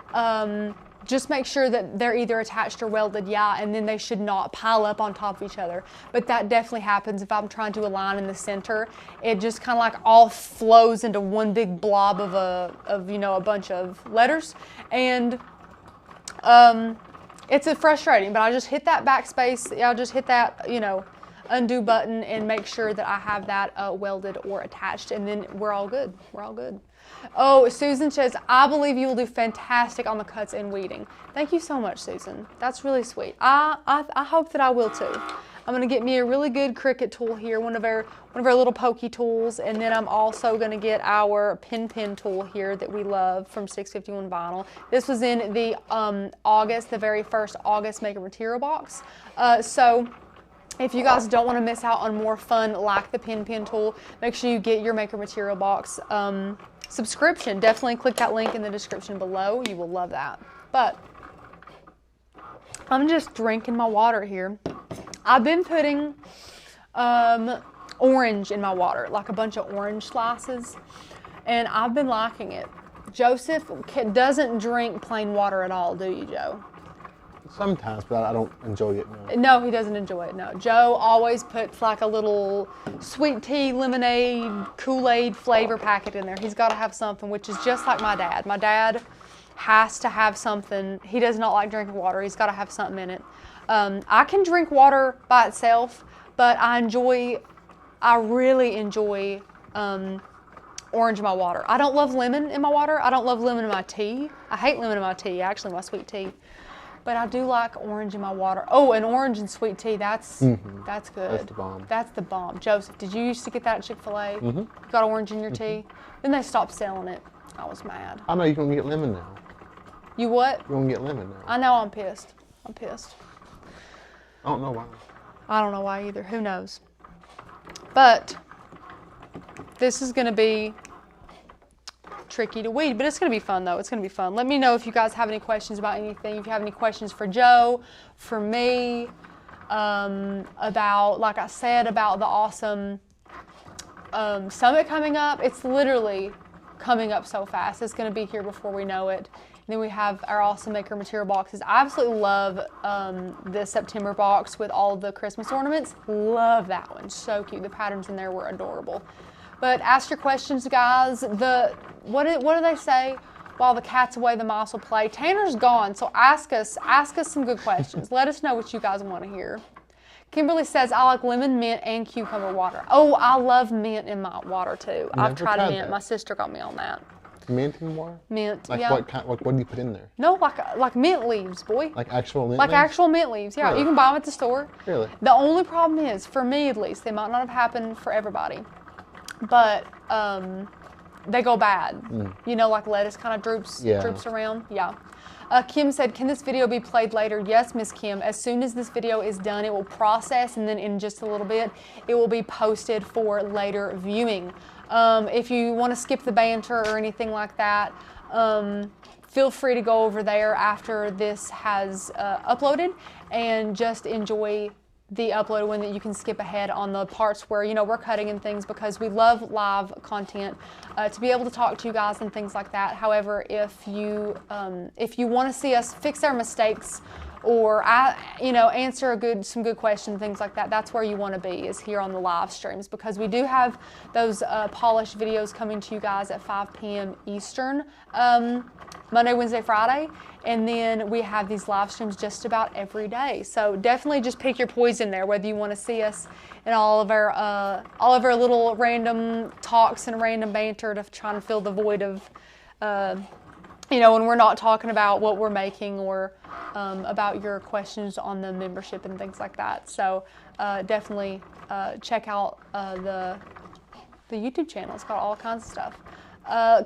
just make sure that they're either attached or welded, and then they should not pile up on top of each other. But that definitely happens if I'm trying to align in the center. It just kind of like all flows into one big blob of a bunch of letters. And it's frustrating, but I just hit that backspace. I'll just hit that, undo button and make sure that I have that welded or attached, and then we're all good. We're all good. Oh, Susan says, I believe you will do fantastic on the cuts and weeding. Thank you so much, Susan. That's really sweet. I hope that I will too. I'm going to get me a really good Cricut tool here, one of our little pokey tools, and then I'm also going to get our pen tool here that we love from 651 Vinyl. This was in the the very first August Maker Material Box. So if you guys don't want to miss out on more fun like the pen tool, make sure you get your Maker Material Box subscription. Definitely click that link in the description below. You will love that. But I'm just drinking my water here. I've been putting orange in my water, like a bunch of orange slices, and I've been liking it. Joseph doesn't drink plain water at all, do you, Joe? Sometimes, but I don't enjoy it, no. No, he doesn't enjoy it, no. Joe always puts like a little sweet tea, lemonade, Kool-Aid flavor packet in there. He's got to have something, which is just like my dad. My dad has to have something. He does not like drinking water. He's got to have something in it. I can drink water by itself, but I really enjoy orange in my water. I don't love lemon in my water. I don't love lemon in my tea. I hate lemon in my tea, actually, my sweet tea. But I do like orange in my water. Oh, and orange and sweet tea, that's good. That's the bomb. That's the bomb. Joseph, did you used to get that at Chick-fil-A? You got orange in your tea? Then they stopped selling it. I was mad. I know you can get lemon now. You what? You can get lemon now. I know, I'm pissed. I'm pissed. I don't know why. I don't know why either. Who knows? But this is going to be tricky to weed, but it's going to be fun though. It's going to be fun. Let me know if you guys have any questions about anything. If you have any questions for Joe, for me, about, like I said, about the awesome summit coming up. It's literally coming up so fast. It's going to be here before we know it. And then we have our awesome Maker Material Boxes. I absolutely love the September box with all of the Christmas ornaments. Love that one. So cute. The patterns in there were adorable. But ask your questions, guys. What do they say? While the cat's away, the mouse will play. Tanner's gone, so ask us some good questions. Let us know what you guys want to hear. Kimberly says, I like lemon, mint, and cucumber water. Oh, I love mint in my water too. I've tried mint. That. My sister got me on that. Mint in water? Mint, like yeah. What do you put in there? No, like mint leaves, boy. Like actual mint leaves? Like actual mint leaves, yeah. Really? You can buy them at the store. Really? The only problem is, for me at least, they might not have happened for everybody, but they go bad. You know, like lettuce kind of droops around. Yeah. Kim said, can this video be played later? Yes, Miss Kim. As soon as this video is done, it will process, and then in just a little bit, it will be posted for later viewing. If you want to skip the banter or anything like that, feel free to go over there after this has uploaded and just enjoy the upload one that you can skip ahead on the parts where, you know, we're cutting and things, because we love live content to be able to talk to you guys and things like that. However, if you want to see us fix our mistakes or answer some good questions, things like that, that's where you want to be, is here on the live streams, because we do have those polished videos coming to you guys at 5 p.m. Eastern, Monday, Wednesday, Friday, and then we have these live streams just about every day. So definitely just pick your poison there, whether you want to see us in all of our little random talks and random banter to try and fill the void of when we're not talking about what we're making or about your questions on the membership and things like that. So definitely check out the YouTube channel. It's got all kinds of stuff.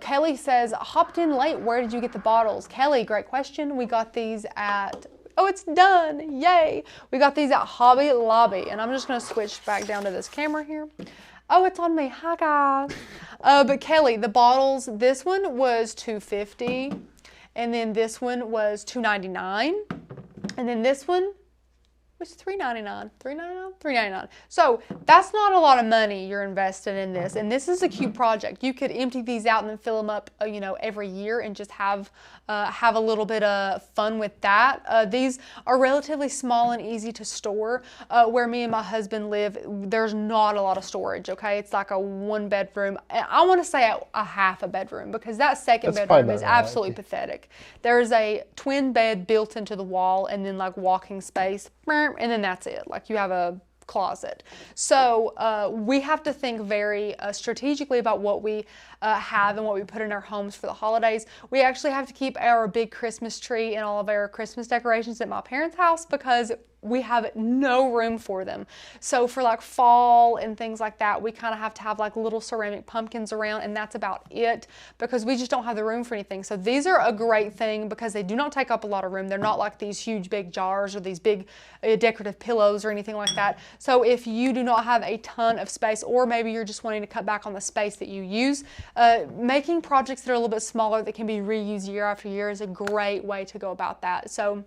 Kelly says, hopped in late. Where did you get the bottles? Kelly, great question. We got these at, oh, it's done. Yay. We got these at Hobby Lobby. And I'm just going to switch back down to this camera here. Oh, it's on me. Hi, guys. But Kelly, the bottles, this one was $2.50, and then this one was $2.99, and then this one was $3.99. $3.99. So that's not a lot of money you're investing in this, and this is a cute project. You could empty these out and then fill them up, every year, and just have a little bit of fun with that. These are relatively small and easy to store. Where me and my husband live, there's not a lot of storage. Okay, it's like a 1-bedroom. I want to say a half a bedroom, because that second bedroom is absolutely pathetic. There's a twin bed built into the wall, and then like walking space, and then that's it. Like you have a closet. So we have to think very strategically about what we have and what we put in our homes for the holidays. We actually have to keep our big Christmas tree and all of our Christmas decorations at my parents' house, because we have no room for them. So for like fall and things like that, we kind of have to have like little ceramic pumpkins around, and that's about it, because we just don't have the room for anything. So these are a great thing because they do not take up a lot of room. They're not like these huge big jars or these big decorative pillows or anything like that. So if you do not have a ton of space, or maybe you're just wanting to cut back on the space that you use, making projects that are a little bit smaller that can be reused year after year is a great way to go about that. So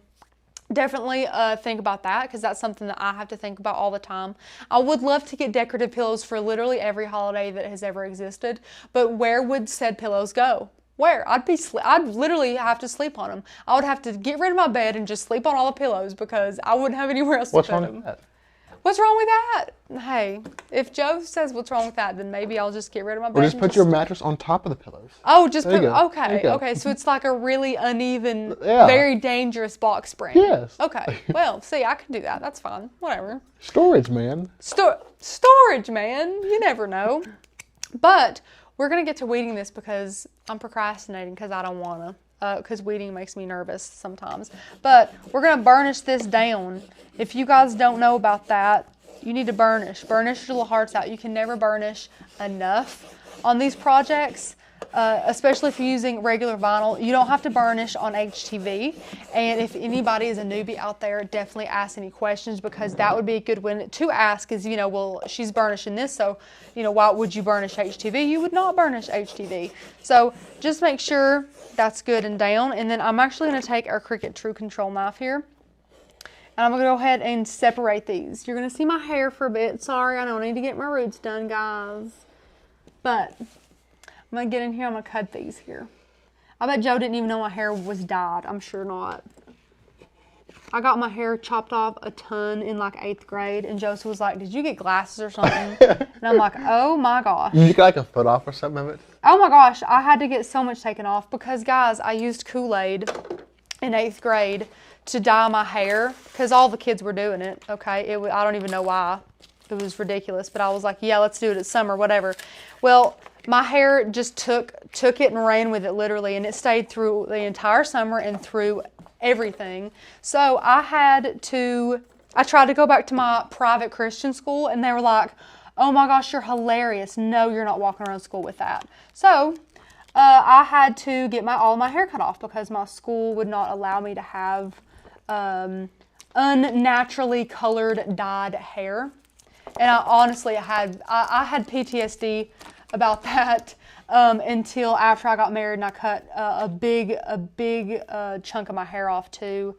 definitely think about that, because that's something that I have to think about all the time. I would love to get decorative pillows for literally every holiday that has ever existed, but where would said pillows go? Where? I'd literally have to sleep on them. I would have to get rid of my bed and just sleep on all the pillows, because I wouldn't have anywhere else to put them. What's wrong with that? What's wrong with that? Hey, if Joe says what's wrong with that, then maybe I'll just get rid of my bed. Or just put your mattress on top of the pillows. Oh, just put, okay. So it's like a really uneven, very dangerous box spring. Yes. Okay, well, see, I can do that. That's fine. Whatever. Storage, man. Storage, man. You never know. But we're going to get to weeding this, because I'm procrastinating because I don't want to. Because weeding makes me nervous sometimes. But we're going to burnish this down. If you guys don't know about that, you need to burnish. Burnish your little hearts out. You can never burnish enough on these projects, especially if you're using regular vinyl. You don't have to burnish on HTV. And if anybody is a newbie out there, definitely ask any questions, because that would be a good one to ask is, well, she's burnishing this, so, why would you burnish HTV? You would not burnish HTV. So just make sure that's good and down. And then I'm actually going to take our Cricut True Control knife here, and I'm going to go ahead and separate these. You're going to see my hair for a bit. Sorry, I don't need to get my roots done, guys. But I'm going to get in here. I'm going to cut these here. I bet Joe didn't even know my hair was dyed. I'm sure not. I got my hair chopped off a ton in like 8th grade, and Joseph was like, "Did you get glasses or something?" And I'm like, "Oh my gosh." You got like a foot off or something of it? Oh my gosh, I had to get so much taken off because, guys, I used Kool-Aid in 8th grade to dye my hair because all the kids were doing it, okay? I don't even know why. It was ridiculous, but I was like, yeah, let's do it. It's summer, whatever. Well, my hair just took it and ran with it literally, and it stayed through the entire summer and through everything. So I tried to go back to my private Christian school, and they were like, "Oh my gosh, you're hilarious. No, you're not walking around school with that." So I had to get all my hair cut off because my school would not allow me to have unnaturally colored dyed hair. And I had PTSD about that until after I got married and I cut a big chunk of my hair off too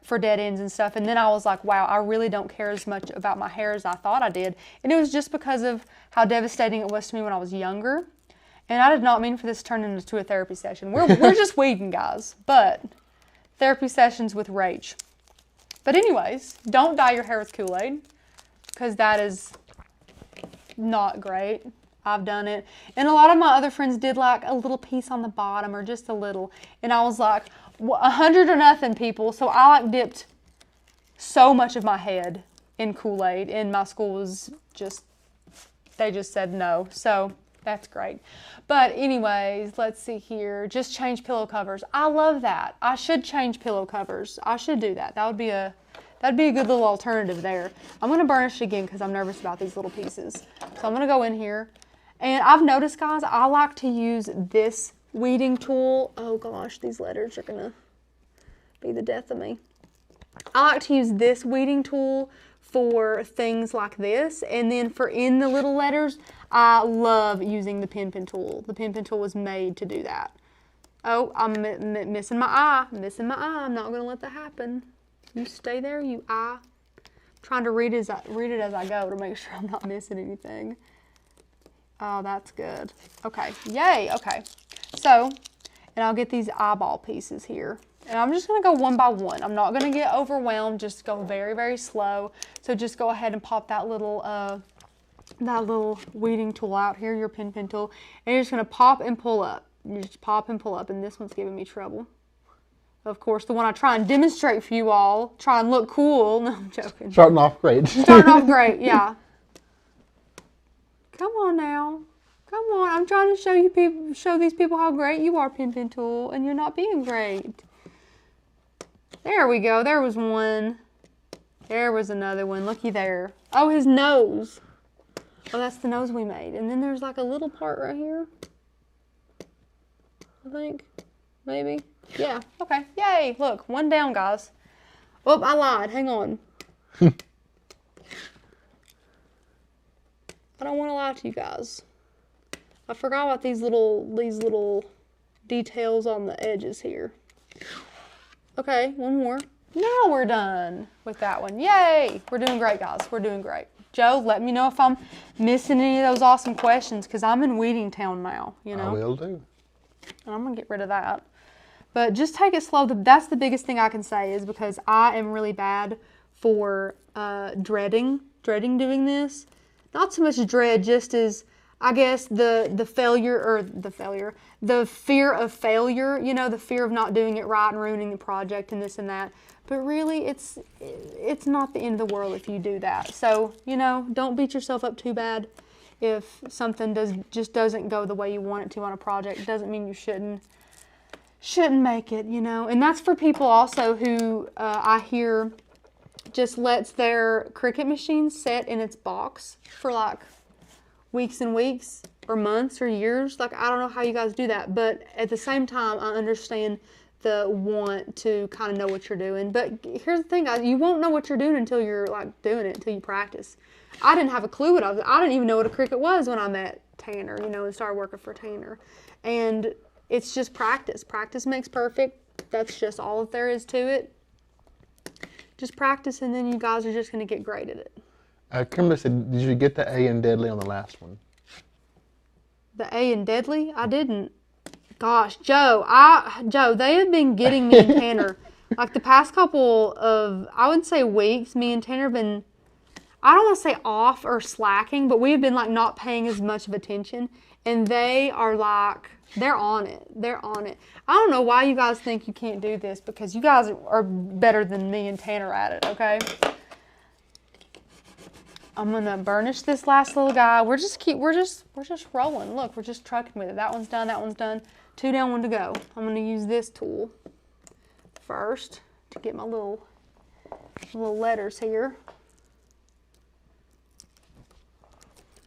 for dead ends and stuff. And then I was like, wow, I really don't care as much about my hair as I thought I did. And it was just because of how devastating it was to me when I was younger. And I did not mean for this to turn into a therapy session. We're just weeding, guys, but therapy sessions with rage. But anyways, don't dye your hair with Kool-Aid because that is not great. I've done it. And a lot of my other friends did like a little piece on the bottom or just a little. And I was like, 100 or nothing, people. So I like dipped so much of my head in Kool-Aid, and my school was they just said no. So that's great. But anyways, let's see here. Just change pillow covers. I love that. I should change pillow covers. I should do that. That'd be a good little alternative there. I'm going to burnish again because I'm nervous about these little pieces. So I'm going to go in here. And I've noticed, guys, I like to use this weeding tool. Oh gosh, these letters are going to be the death of me. I like to use this weeding tool for things like this. And then for in the little letters, I love using the pen tool. The pen tool was made to do that. Oh, I'm missing my eye. I'm not going to let that happen. You stay there, you eye. I'm trying to read it as I go to make sure I'm not missing anything. Oh, that's good. Okay, yay, okay. So, and I'll get these eyeball pieces here. And I'm just going to go one by one. I'm not going to get overwhelmed, just go very, very slow. So just go ahead and pop that little weeding tool out here, your pen tool. And you're just going to pop and pull up. You just pop and pull up, and this one's giving me trouble. Of course, the one I try and demonstrate for you all, try and look cool. No, I'm joking. Starting off great. Starting off great, yeah. Come on now. Come on. I'm trying to show these people how great you are, pen tool, and you're not being great. There we go. There was one. There was another one. Looky there. Oh, his nose. Oh, that's the nose we made. And then there's like a little part right here. I think. Maybe. Yeah. Okay. Yay. Look. One down, guys. Oh, I lied. Hang on. I don't want to lie to you guys. I forgot about these little details on the edges here. Okay, one more. Now we're done with that one. Yay! We're doing great, guys. We're doing great. Joe, let me know if I'm missing any of those awesome questions because I'm in Weeding Town now, you know. I will do. And I'm going to get rid of that. But just take it slow. That's the biggest thing I can say is because I am really bad for dreading doing this. Not so much dread, just as I guess the fear of failure, you know, the fear of not doing it right and ruining the project and this and that. But really, it's not the end of the world if you do that. So, you know, don't beat yourself up too bad if something just doesn't go the way you want it to on a project. It doesn't mean you shouldn't make it, you know. And that's for people also who I hear just lets their Cricut machine sit in its box for like weeks and weeks or months or years. Like, I don't know how you guys do that, but at the same time, I understand the want to kind of know what you're doing. But here's the thing, guys, you won't know what you're doing until you're like doing it, until you practice. I didn't have a clue what I didn't even know what a Cricut was when I met Tanner, you know, and started working for Tanner. And it's just practice. Practice makes perfect. That's just all that there is to it. Just practice, and then you guys are just going to get great at it. Kimberly said, did you get the A in deadly on the last one? The A in deadly? I didn't. Gosh, Joe, they have been getting me and Tanner Like the past couple of, I would say weeks, me and Tanner have been, I don't want to say off or slacking, but we've been like not paying as much of attention. And they are like, they're on it. They're on it. I don't know why you guys think you can't do this, because you guys are better than me and Tanner at it, okay? I'm gonna burnish this last little guy. We're just rolling. Look, we're just trucking with it. That one's done, that one's done. 2 down, 1 to go. I'm gonna use this tool first to get my little letters here.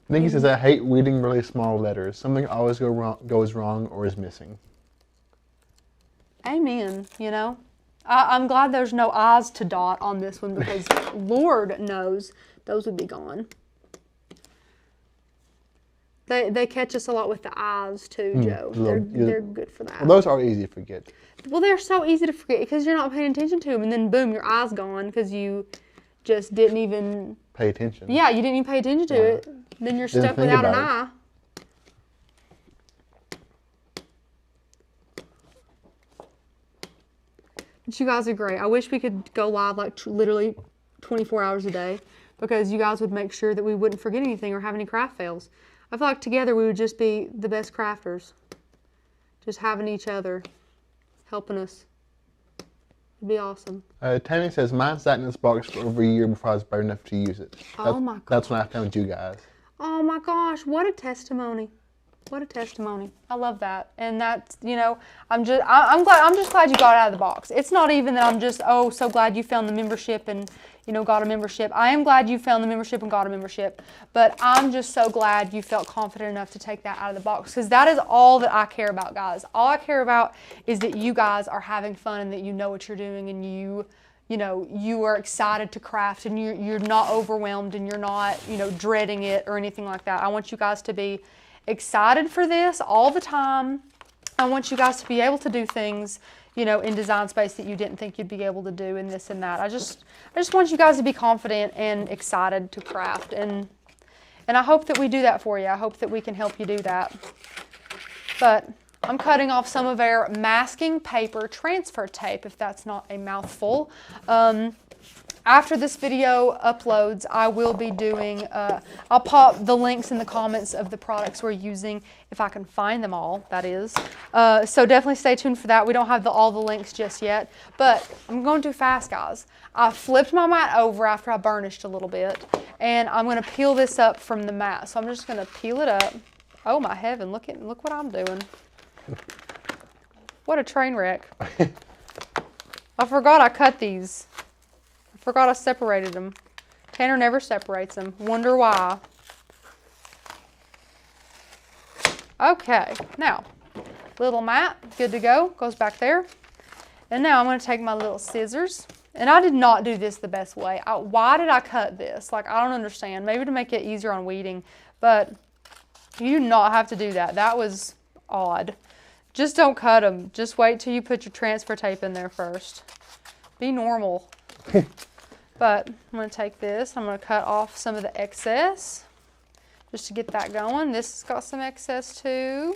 Nikki says, I hate reading really small letters. Something always goes wrong or is missing. Amen, you know. I'm glad there's no I's to dot on this one, because Lord knows those would be gone. They catch us a lot with the I's too, Joe. They're good for that. Well, those are easy to forget. Well, they're so easy to forget because you're not paying attention to them, and then boom, your eye's gone because you just didn't even pay attention. Yeah, you didn't even pay attention to it. Then you're stuck without an eye. But you guys are great. I wish we could go live like literally 24 hours a day, because you guys would make sure that we wouldn't forget anything or have any craft fails. I feel like together we would just be the best crafters. Just having each other, helping us. It'd be awesome. Tammy says, mine sat in this box for over a year before I was brave enough to use it. Oh my gosh. That's when I found you guys. Oh my gosh, what a testimony. What a testimony. I love that. And that's, you know, I'm just glad you got it out of the box. It's not even that I'm just, oh, so glad you found the membership and, you know, got a membership. I am glad you found the membership and got a membership, but I'm just so glad you felt confident enough to take that out of the box, because that is all that I care about, guys. All I care about is that you guys are having fun and that you know what you're doing, and you know, you are excited to craft, and you're not overwhelmed, and you're not, you know, dreading it or anything like that. I want you guys to be excited for this all the time. I want you guys to be able to do things, you know, in Design Space that you didn't think you'd be able to do, and this and that. I just want you guys to be confident and excited to craft, and I hope that we do that for you. I hope that we can help you do that. But I'm cutting off some of our masking paper transfer tape, if that's not a mouthful. After this video uploads, I will be doing, I'll pop the links in the comments of the products we're using, if I can find them all, that is. So definitely stay tuned for that. We don't have all the links just yet, but I'm going too fast, guys. I flipped my mat over after I burnished a little bit, and I'm going to peel this up from the mat. So I'm just going to peel it up. Oh my heaven, look what I'm doing. What a train wreck. I forgot I cut these. Forgot I separated them. Tanner never separates them. Wonder why. Okay, now, little mat, good to go. Goes back there. And now I'm going to take my little scissors. And I did not do this the best way. Why did I cut this? Like, I don't understand. Maybe to make it easier on weeding. But you do not have to do that. That was odd. Just don't cut them. Just wait till you put your transfer tape in there first. Be normal. But I'm going to take this, I'm going to cut off some of the excess just to get that going. This has got some excess too.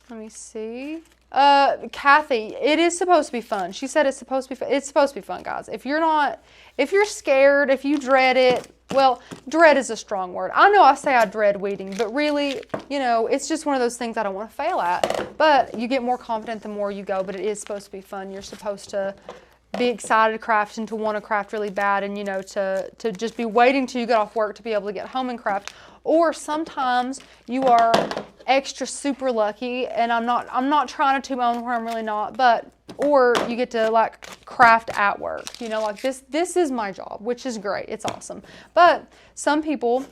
Let me see. Kathy, it is supposed to be fun. She said it's supposed to be fun. It's supposed to be fun, guys. If you're scared, if you dread it, well, dread is a strong word. I know I say I dread weeding, but really, you know, it's just one of those things I don't want to fail at. But you get more confident the more you go, but it is supposed to be fun. You're supposed to be excited to craft and to want to craft really bad, and, you know, to just be waiting till you get off work to be able to get home and craft. Or sometimes you are extra super lucky, and I'm not trying to toot my own horn, I'm really not, but or you get to like craft at work, you know, like this is my job, which is great, it's awesome. But some people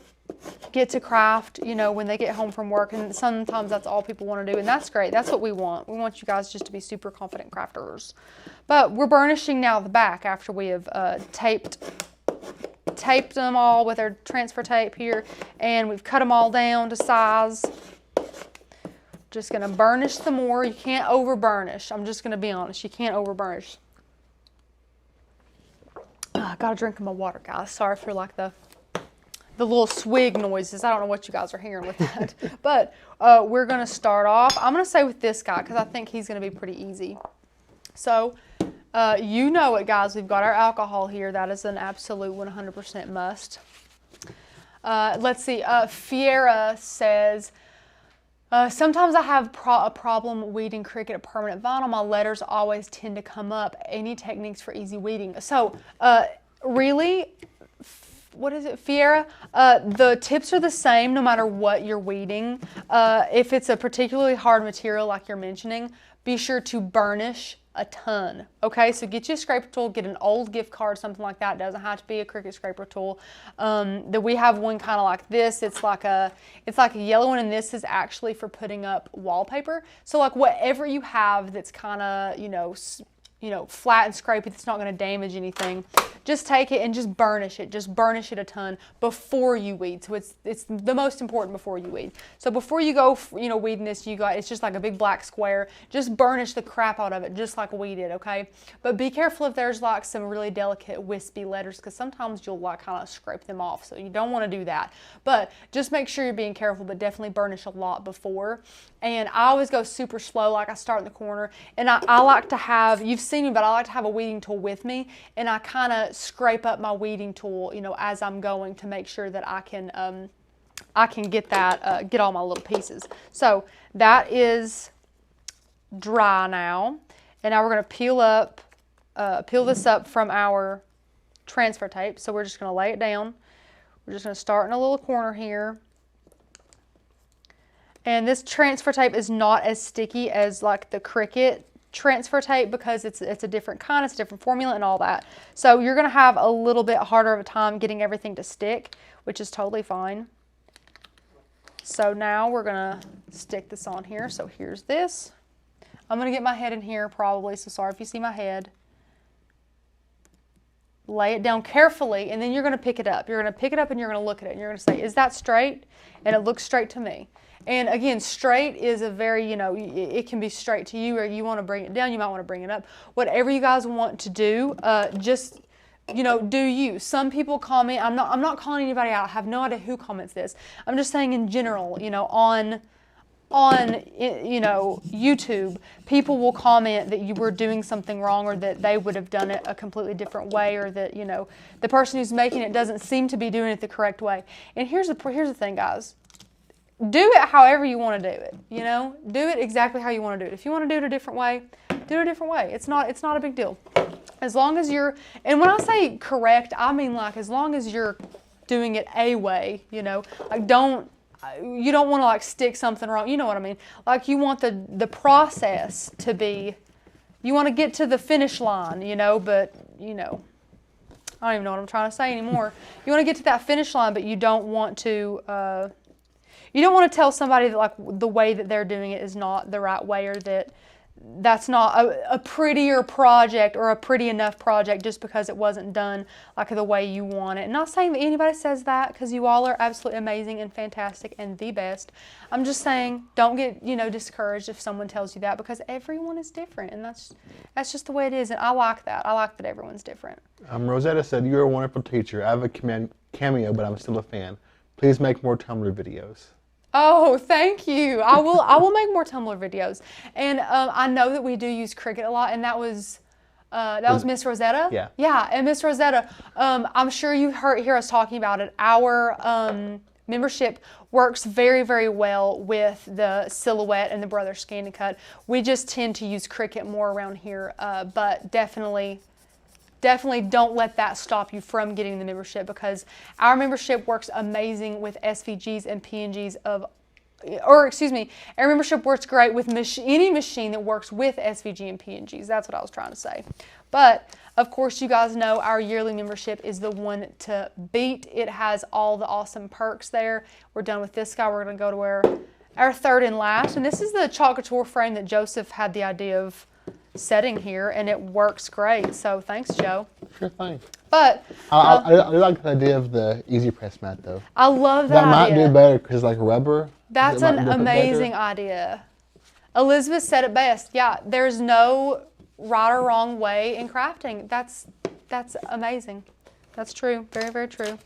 get to craft, you know, when they get home from work, and sometimes that's all people want to do, and that's great. That's what we want. We want you guys just to be super confident crafters. But we're burnishing now the back after we have taped them all with our transfer tape here, and we've cut them all down to size. Just going to burnish some more. You can't over burnish. I'm just going to be honest. You can't over burnish. I got to drink my water, guys. Sorry for like the little swig noises. I don't know what you guys are hearing with that. But we're going to start off. I'm going to say with this guy, because I think he's going to be pretty easy. So, you know it, guys. We've got our alcohol here. That is an absolute 100% must. Let's see. Fiera says, sometimes I have a problem weeding Cricut a permanent vinyl. My letters always tend to come up. Any techniques for easy weeding? So, really, what is it, Fiera? The tips are the same no matter what you're weeding. If it's a particularly hard material like you're mentioning, be sure to burnish a ton. Okay, so get you a scraper tool, get an old gift card, something like that. It doesn't have to be a Cricut scraper tool. That we have one kind of like this. It's like a yellow one, and this is actually for putting up wallpaper. So like whatever you have that's kind of, flat and scrapey, that's not going to damage anything, just take it and just burnish it. Just burnish it a ton before you weed. So it's the most important before you weed. So before you go, weeding this, it's just like a big black square. Just burnish the crap out of it, just like we did, okay? But be careful if there's like some really delicate wispy letters, because sometimes you'll like kind of scrape them off. So you don't want to do that. But just make sure you're being careful, but definitely burnish a lot before. And I always go super slow, like I start in the corner, and I like to have, you've seen me, but I like to have a weeding tool with me, and I kind of scrape up my weeding tool, as I'm going, to make sure that I can get that, get all my little pieces. So that is dry now, and now we're going to peel this up from our transfer tape. So we're just going to lay it down. We're just going to start in a little corner here. And this transfer tape is not as sticky as like the Cricut transfer tape, because it's a different kind, it's a different formula and all that. So you're going to have a little bit harder of a time getting everything to stick, which is totally fine. So now we're going to stick this on here. So here's this. I'm going to get my head in here probably, so sorry if you see my head. Lay it down carefully, and then you're going to pick it up. You're going to pick it up and you're going to look at it, and you're going to say, is that straight? And it looks straight to me. And again, straight is a very, it can be straight to you, or you want to bring it down, you might want to bring it up. Whatever you guys want to do, just, do you. Some people comment, I'm not calling anybody out. I have no idea who comments this. I'm just saying in general, on YouTube, people will comment that you were doing something wrong, or that they would have done it a completely different way, or that, the person who's making it doesn't seem to be doing it the correct way. And here's the thing, guys. Do it however you want to do it, Do it exactly how you want to do it. If you want to do it a different way, do it a different way. It's not a big deal. As long as you're, and when I say correct, I mean like as long as you're doing it a way, like you don't want to like stick something wrong, you know what I mean? Like you want the process to be, you want to get to the finish line, but I don't even know what I'm trying to say anymore. You want to get to that finish line, but you don't want to tell somebody that like the way that they're doing it is not the right way, or that's not a prettier project or a pretty enough project just because it wasn't done like the way you want it. And not saying that anybody says that, because you all are absolutely amazing and fantastic and the best. I'm just saying don't get, discouraged if someone tells you that, because everyone is different, and that's just the way it is. And I like that. I like that everyone's different. Rosetta said, you're a wonderful teacher. I have a cameo, but I'm still a fan. Please make more Tumblr videos. Oh, thank you. I will make more Tumblr videos. And I know that we do use Cricut a lot, and that was Miss Rosetta? Yeah. Yeah, and Miss Rosetta, I'm sure you hear us talking about it. Our membership works very, very well with the Silhouette and the Brothers Scan and Cut. We just tend to use Cricut more around here, but definitely don't let that stop you from getting the membership, because our membership works amazing with SVGs and PNGs our membership works great with any machine that works with SVG and PNGs. That's what I was trying to say. But of course, you guys know our yearly membership is the one to beat. It has all the awesome perks there. We're done with this guy. We're going to go to our third and last, and this is the Chalk Couture frame that Joseph had the idea of setting here, and it works great. So thanks, Joe. Sure thing. But I like the idea of the easy press mat though. I love that might idea. do better because like rubber. That's an amazing idea. Elizabeth said it best. Yeah, there's no right or wrong way in crafting. That's amazing. That's true. Very, very true.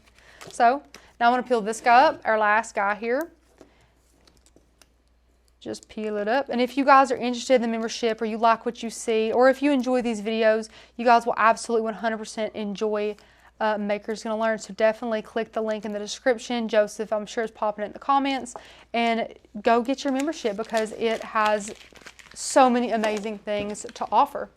So now I'm going to peel this guy up, our last guy here. Just peel it up. And if you guys are interested in the membership, or you like what you see, or if you enjoy these videos, you guys will absolutely 100% enjoy Maker's Gonna Learn. So definitely click the link in the description. Joseph, I'm sure, is popping it in the comments. And go get your membership because it has so many amazing things to offer.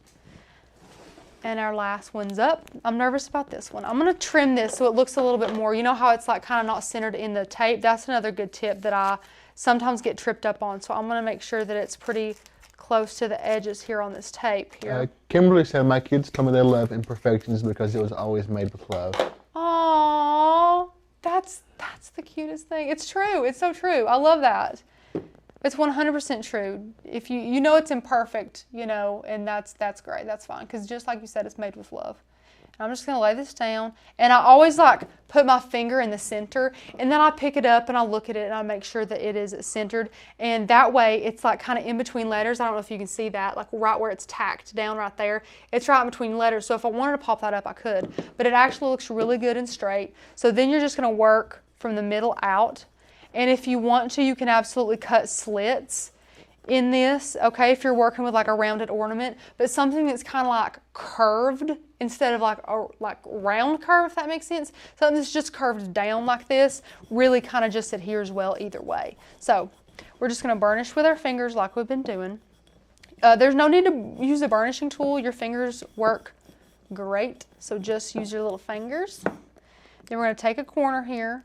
And our last one's up. I'm nervous about this one. I'm gonna trim this so it looks a little bit more. You know how it's like kind of not centered in the tape? That's another good tip that I sometimes get tripped up on. So I'm gonna make sure that it's pretty close to the edges here on this tape here. Kimberly said, my kids tell me they love imperfections because it was always made with love. Aww, that's the cutest thing. It's true, it's so true. I love that. It's 100% true. If you know it's imperfect, you know, and that's great, that's fine. Because just like you said, it's made with love. And I'm just gonna lay this down. And I always like put my finger in the center, and then I pick it up and I look at it and I make sure that it is centered. And that way it's like kind of in between letters. I don't know if you can see that, like right where it's tacked down right there. It's right in between letters. So if I wanted to pop that up, I could. But it actually looks really good and straight. So then you're just gonna work from the middle out. And if you want to, you can absolutely cut slits in this, okay, if you're working with like a rounded ornament, but something that's kind of like curved instead of like a round curve, if that makes sense. Something that's just curved down like this really kind of just adheres well either way. So we're just going to burnish with our fingers like we've been doing. There's no need to use a burnishing tool. Your fingers work great, so just use your little fingers. Then we're going to take a corner here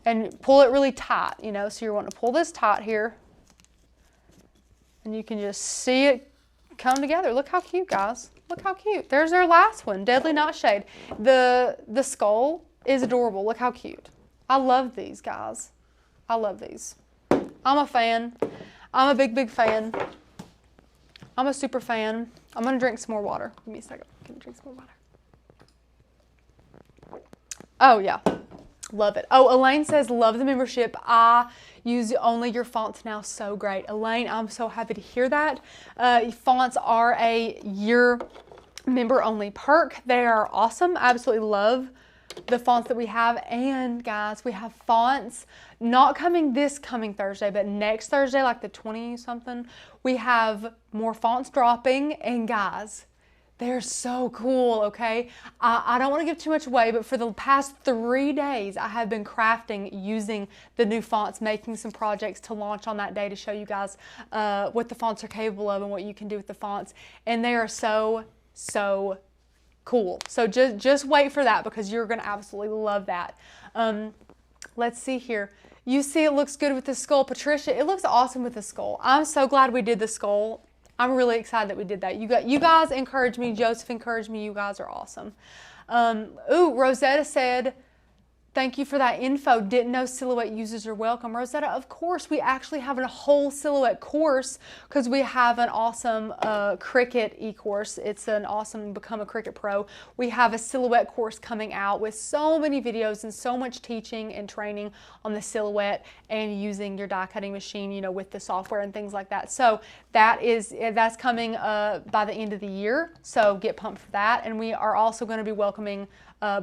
and pull it really tight, you know, so you're wanting to pull this tight here. And you can just see it come together. Look how cute, guys. Look how cute. There's our last one, Deadly Nightshade. The skull is adorable. Look how cute. I love these, guys. I love these. I'm a fan. I'm a big, big fan. I'm a super fan. I'm going to drink some more water. Give me a second. Can I drink some more water? Oh, yeah. Love it. Oh, Elaine says, love the membership. I use only your fonts now. So great. Elaine, I'm so happy to hear that. Fonts are a year member only perk. They are awesome. I absolutely love the fonts that we have. And guys, we have fonts not coming this coming Thursday, but next Thursday, like the 20 something, we have more fonts dropping. And guys, they're so cool, okay? I don't want to give too much away, but for the past 3 days, I have been crafting using the new fonts, making some projects to launch on that day to show you guys what the fonts are capable of and what you can do with the fonts. And they are so, so cool. So just wait for that because you're going to absolutely love that. Let's see here. You see it looks good with the skull. Patricia, it looks awesome with the skull. I'm so glad we did the skull. I'm really excited that we did that. You guys encouraged me. Joseph encouraged me. You guys are awesome. Rosetta said, thank you for that info. Didn't know silhouette users are welcome. Rosetta, of course, we actually have a whole silhouette course because we have an awesome Cricut e-course. It's an awesome Become a Cricut Pro. We have a silhouette course coming out with so many videos and so much teaching and training on the silhouette and using your die cutting machine, you know, with the software and things like that. So that's coming by the end of the year. So get pumped for that. And we are also going to be welcoming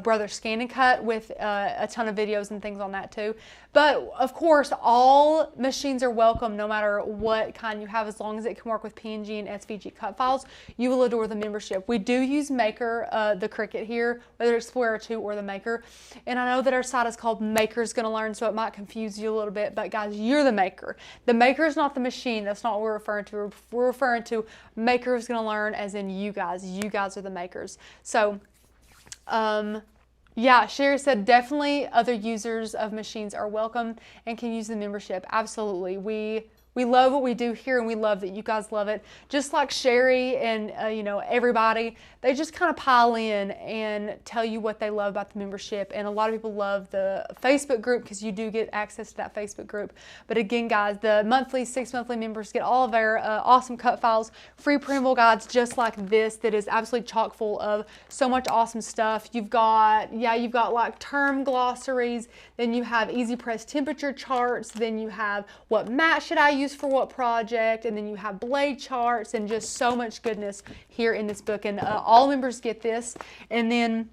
Brother Scan and Cut with a ton of videos and things on that too. But of course, all machines are welcome no matter what kind you have, as long as it can work with PNG and SVG cut files. You will adore the membership. We do use Maker, the Cricut here, whether it's Explorer 2 or the Maker. And I know that our site is called Maker's Gonna Learn, so it might confuse you a little bit, but guys, you're the maker. The maker is not the machine. That's not what we're referring to. We're referring to Maker's Gonna Learn as in you guys. You guys are the makers. So yeah, Sherry said definitely other users of machines are welcome and can use the membership. Absolutely. We love what we do here and we love that you guys love it. Just like Sherry and you know, everybody, they just kind of pile in and tell you what they love about the membership. And a lot of people love the Facebook group because you do get access to that Facebook group. But again, guys, the 6 monthly members get all of our awesome cut files, free printable guides just like this that is absolutely chock full of so much awesome stuff. You've got like term glossaries, then you have easy press temperature charts, then you have what mat should I use for what project, and then you have blade charts and just so much goodness here in this book. And all members get this, and then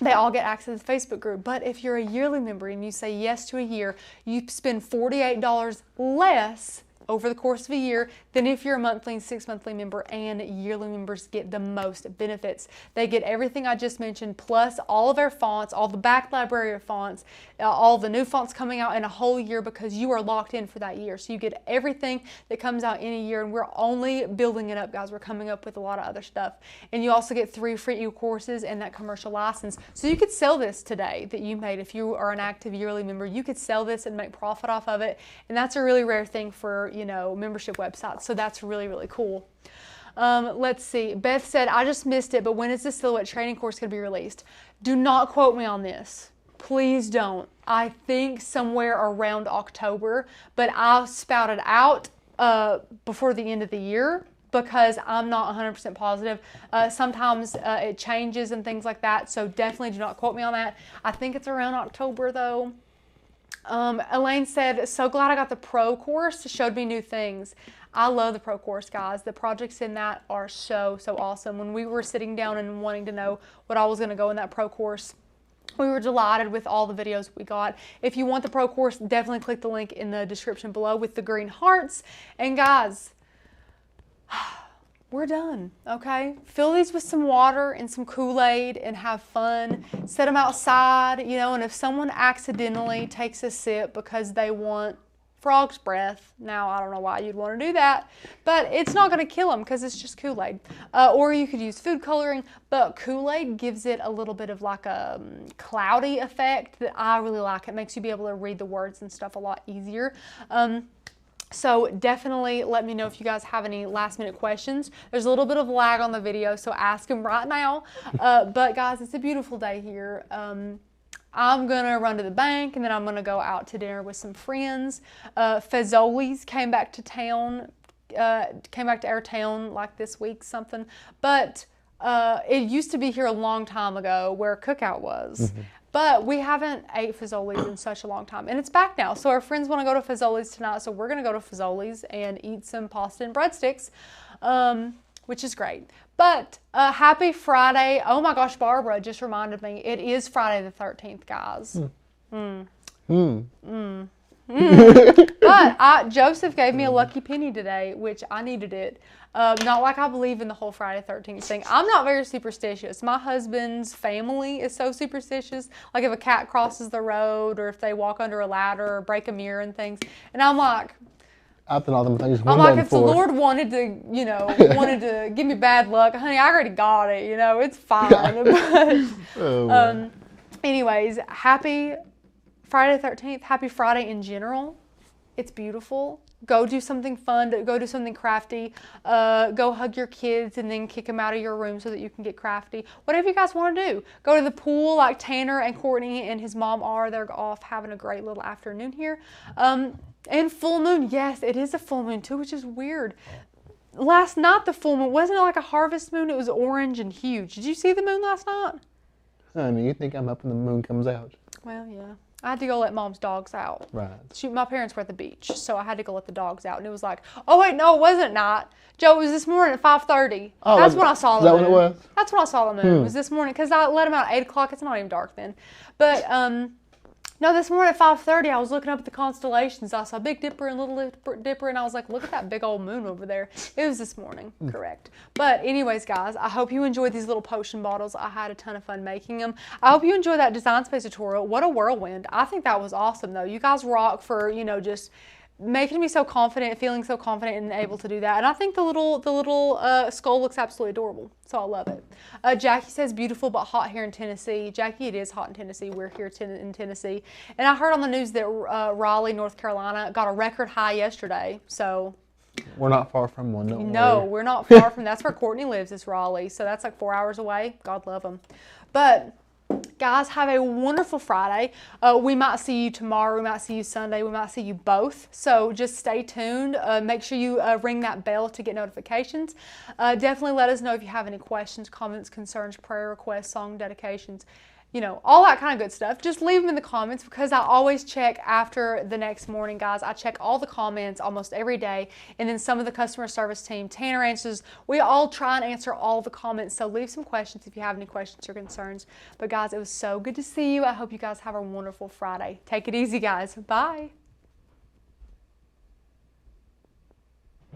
they all get access to the Facebook group. But if you're a yearly member and you say yes to a year, you spend $48 less, over the course of a year than if you're a monthly and 6-monthly member, and yearly members get the most benefits. They get everything I just mentioned, plus all of our fonts, all the back library of fonts, all the new fonts coming out in a whole year, because you are locked in for that year. So you get everything that comes out in a year, and we're only building it up, guys. We're coming up with a lot of other stuff. And you also get 3 free e-courses and that commercial license. So you could sell this today that you made. If you are an active yearly member, you could sell this and make profit off of it. And that's a really rare thing for, you know, membership websites. So that's really, really cool. Let's see. Beth said, I just missed it, but when is the Silhouette training course going to be released? Do not quote me on this. Please don't. I think somewhere around October, but I'll spout it out before the end of the year, because I'm not 100% positive. Sometimes it changes and things like that, so definitely do not quote me on that. I think it's around October though. Elaine said, so glad I got the pro course. It showed me new things. I love the pro course, guys. The projects in that are so awesome. When we were sitting down and wanting to know what all was going to go in that pro course, we were delighted with all the videos we got. If you want the pro course, definitely click the link in the description below with the green hearts. And guys, we're done, okay? Fill these with some water and some Kool-Aid and have fun. Set them outside, you know, and if someone accidentally takes a sip because they want frog's breath, now I don't know why you'd want to do that, but it's not going to kill them because it's just Kool-Aid. Or you could use food coloring, but Kool-Aid gives it a little bit of like a cloudy effect that I really like. It makes you be able to read the words and stuff a lot easier. So definitely let me know if you guys have any last minute questions. There's a little bit of lag on the video, so ask them right now. But guys, it's a beautiful day here. I'm gonna run to the bank, and then I'm gonna go out to dinner with some friends. Fazoli's came back to town, came back to our town like this week something, but it used to be here a long time ago where Cookout was. But we haven't ate Fazoli's in such a long time, and it's back now. So our friends want to go to Fazoli's tonight, so we're going to go to Fazoli's and eat some pasta and breadsticks, which is great. But happy Friday. Oh my gosh, Barbara just reminded me. It is Friday the 13th, guys. But Joseph gave me a lucky penny today, which I needed it. Not like I believe in the whole Friday 13th thing. I'm not very superstitious. My husband's family is so superstitious. Like if a cat crosses the road, or if they walk under a ladder or break a mirror and things. And I'm like, I've done all them things. I'm like, if the Lord wanted to, you know, wanted to give me bad luck, honey, I already got it. You know, it's fine. But anyways, happy Friday the 13th. Happy Friday in general. It's beautiful. Go do something fun. Go do something crafty. Go hug your kids and then kick them out of your room so that you can get crafty. Whatever you guys want to do. Go to the pool like Tanner and Courtney and his mom are. They're off having a great little afternoon here. And full moon. Yes, it is a full moon too, which is weird. Last night the full moon, wasn't it like a harvest moon? It was orange and huge. Did you see the moon last night? Honey, you think I'm up when the moon comes out? Well, yeah. I had to go let mom's dogs out. Right. Shoot, my parents were at the beach, so I had to go let the dogs out. And it was like, oh, wait, no, it wasn't night. Joe, it was this morning at 5:30. Oh, that's when I saw the moon. Is that what it was? That's when I saw the moon. It was this morning, because I let them out at 8 o'clock. It's not even dark then. But, no, this morning at 5:30, I was looking up at the constellations. I saw Big Dipper and Little Dipper, and I was like, look at that big old moon over there. It was this morning, correct. But anyways, guys, I hope you enjoyed these little potion bottles. I had a ton of fun making them. I hope you enjoyed that Design Space tutorial. What a whirlwind. I think that was awesome, though. You guys rock for, you know, just making me so confident, feeling so confident and able to do that. And I think the little skull looks absolutely adorable. So I love it. Jackie says beautiful but hot here in Tennessee. Jackie, it is hot in Tennessee. We're here in Tennessee. And I heard on the news that Raleigh, North Carolina got a record high yesterday. So we're not far from one. No, we're not far from. That's where Courtney lives, is Raleigh. So that's like 4 hours away. God love them. But guys, have a wonderful Friday. We might see you tomorrow. We might see you Sunday. We might see you both. So just stay tuned. Make sure you ring that bell to get notifications. Definitely let us know if you have any questions, comments, concerns, prayer requests, song dedications, you know, all that kind of good stuff. Just leave them in the comments, because I always check after the next morning, guys. I check all the comments almost every day, and then some of the customer service team, Tanner answers. We all try and answer all the comments, so leave some questions if you have any questions or concerns. But guys, it was so good to see you. I hope you guys have a wonderful Friday. Take it easy, guys. Bye.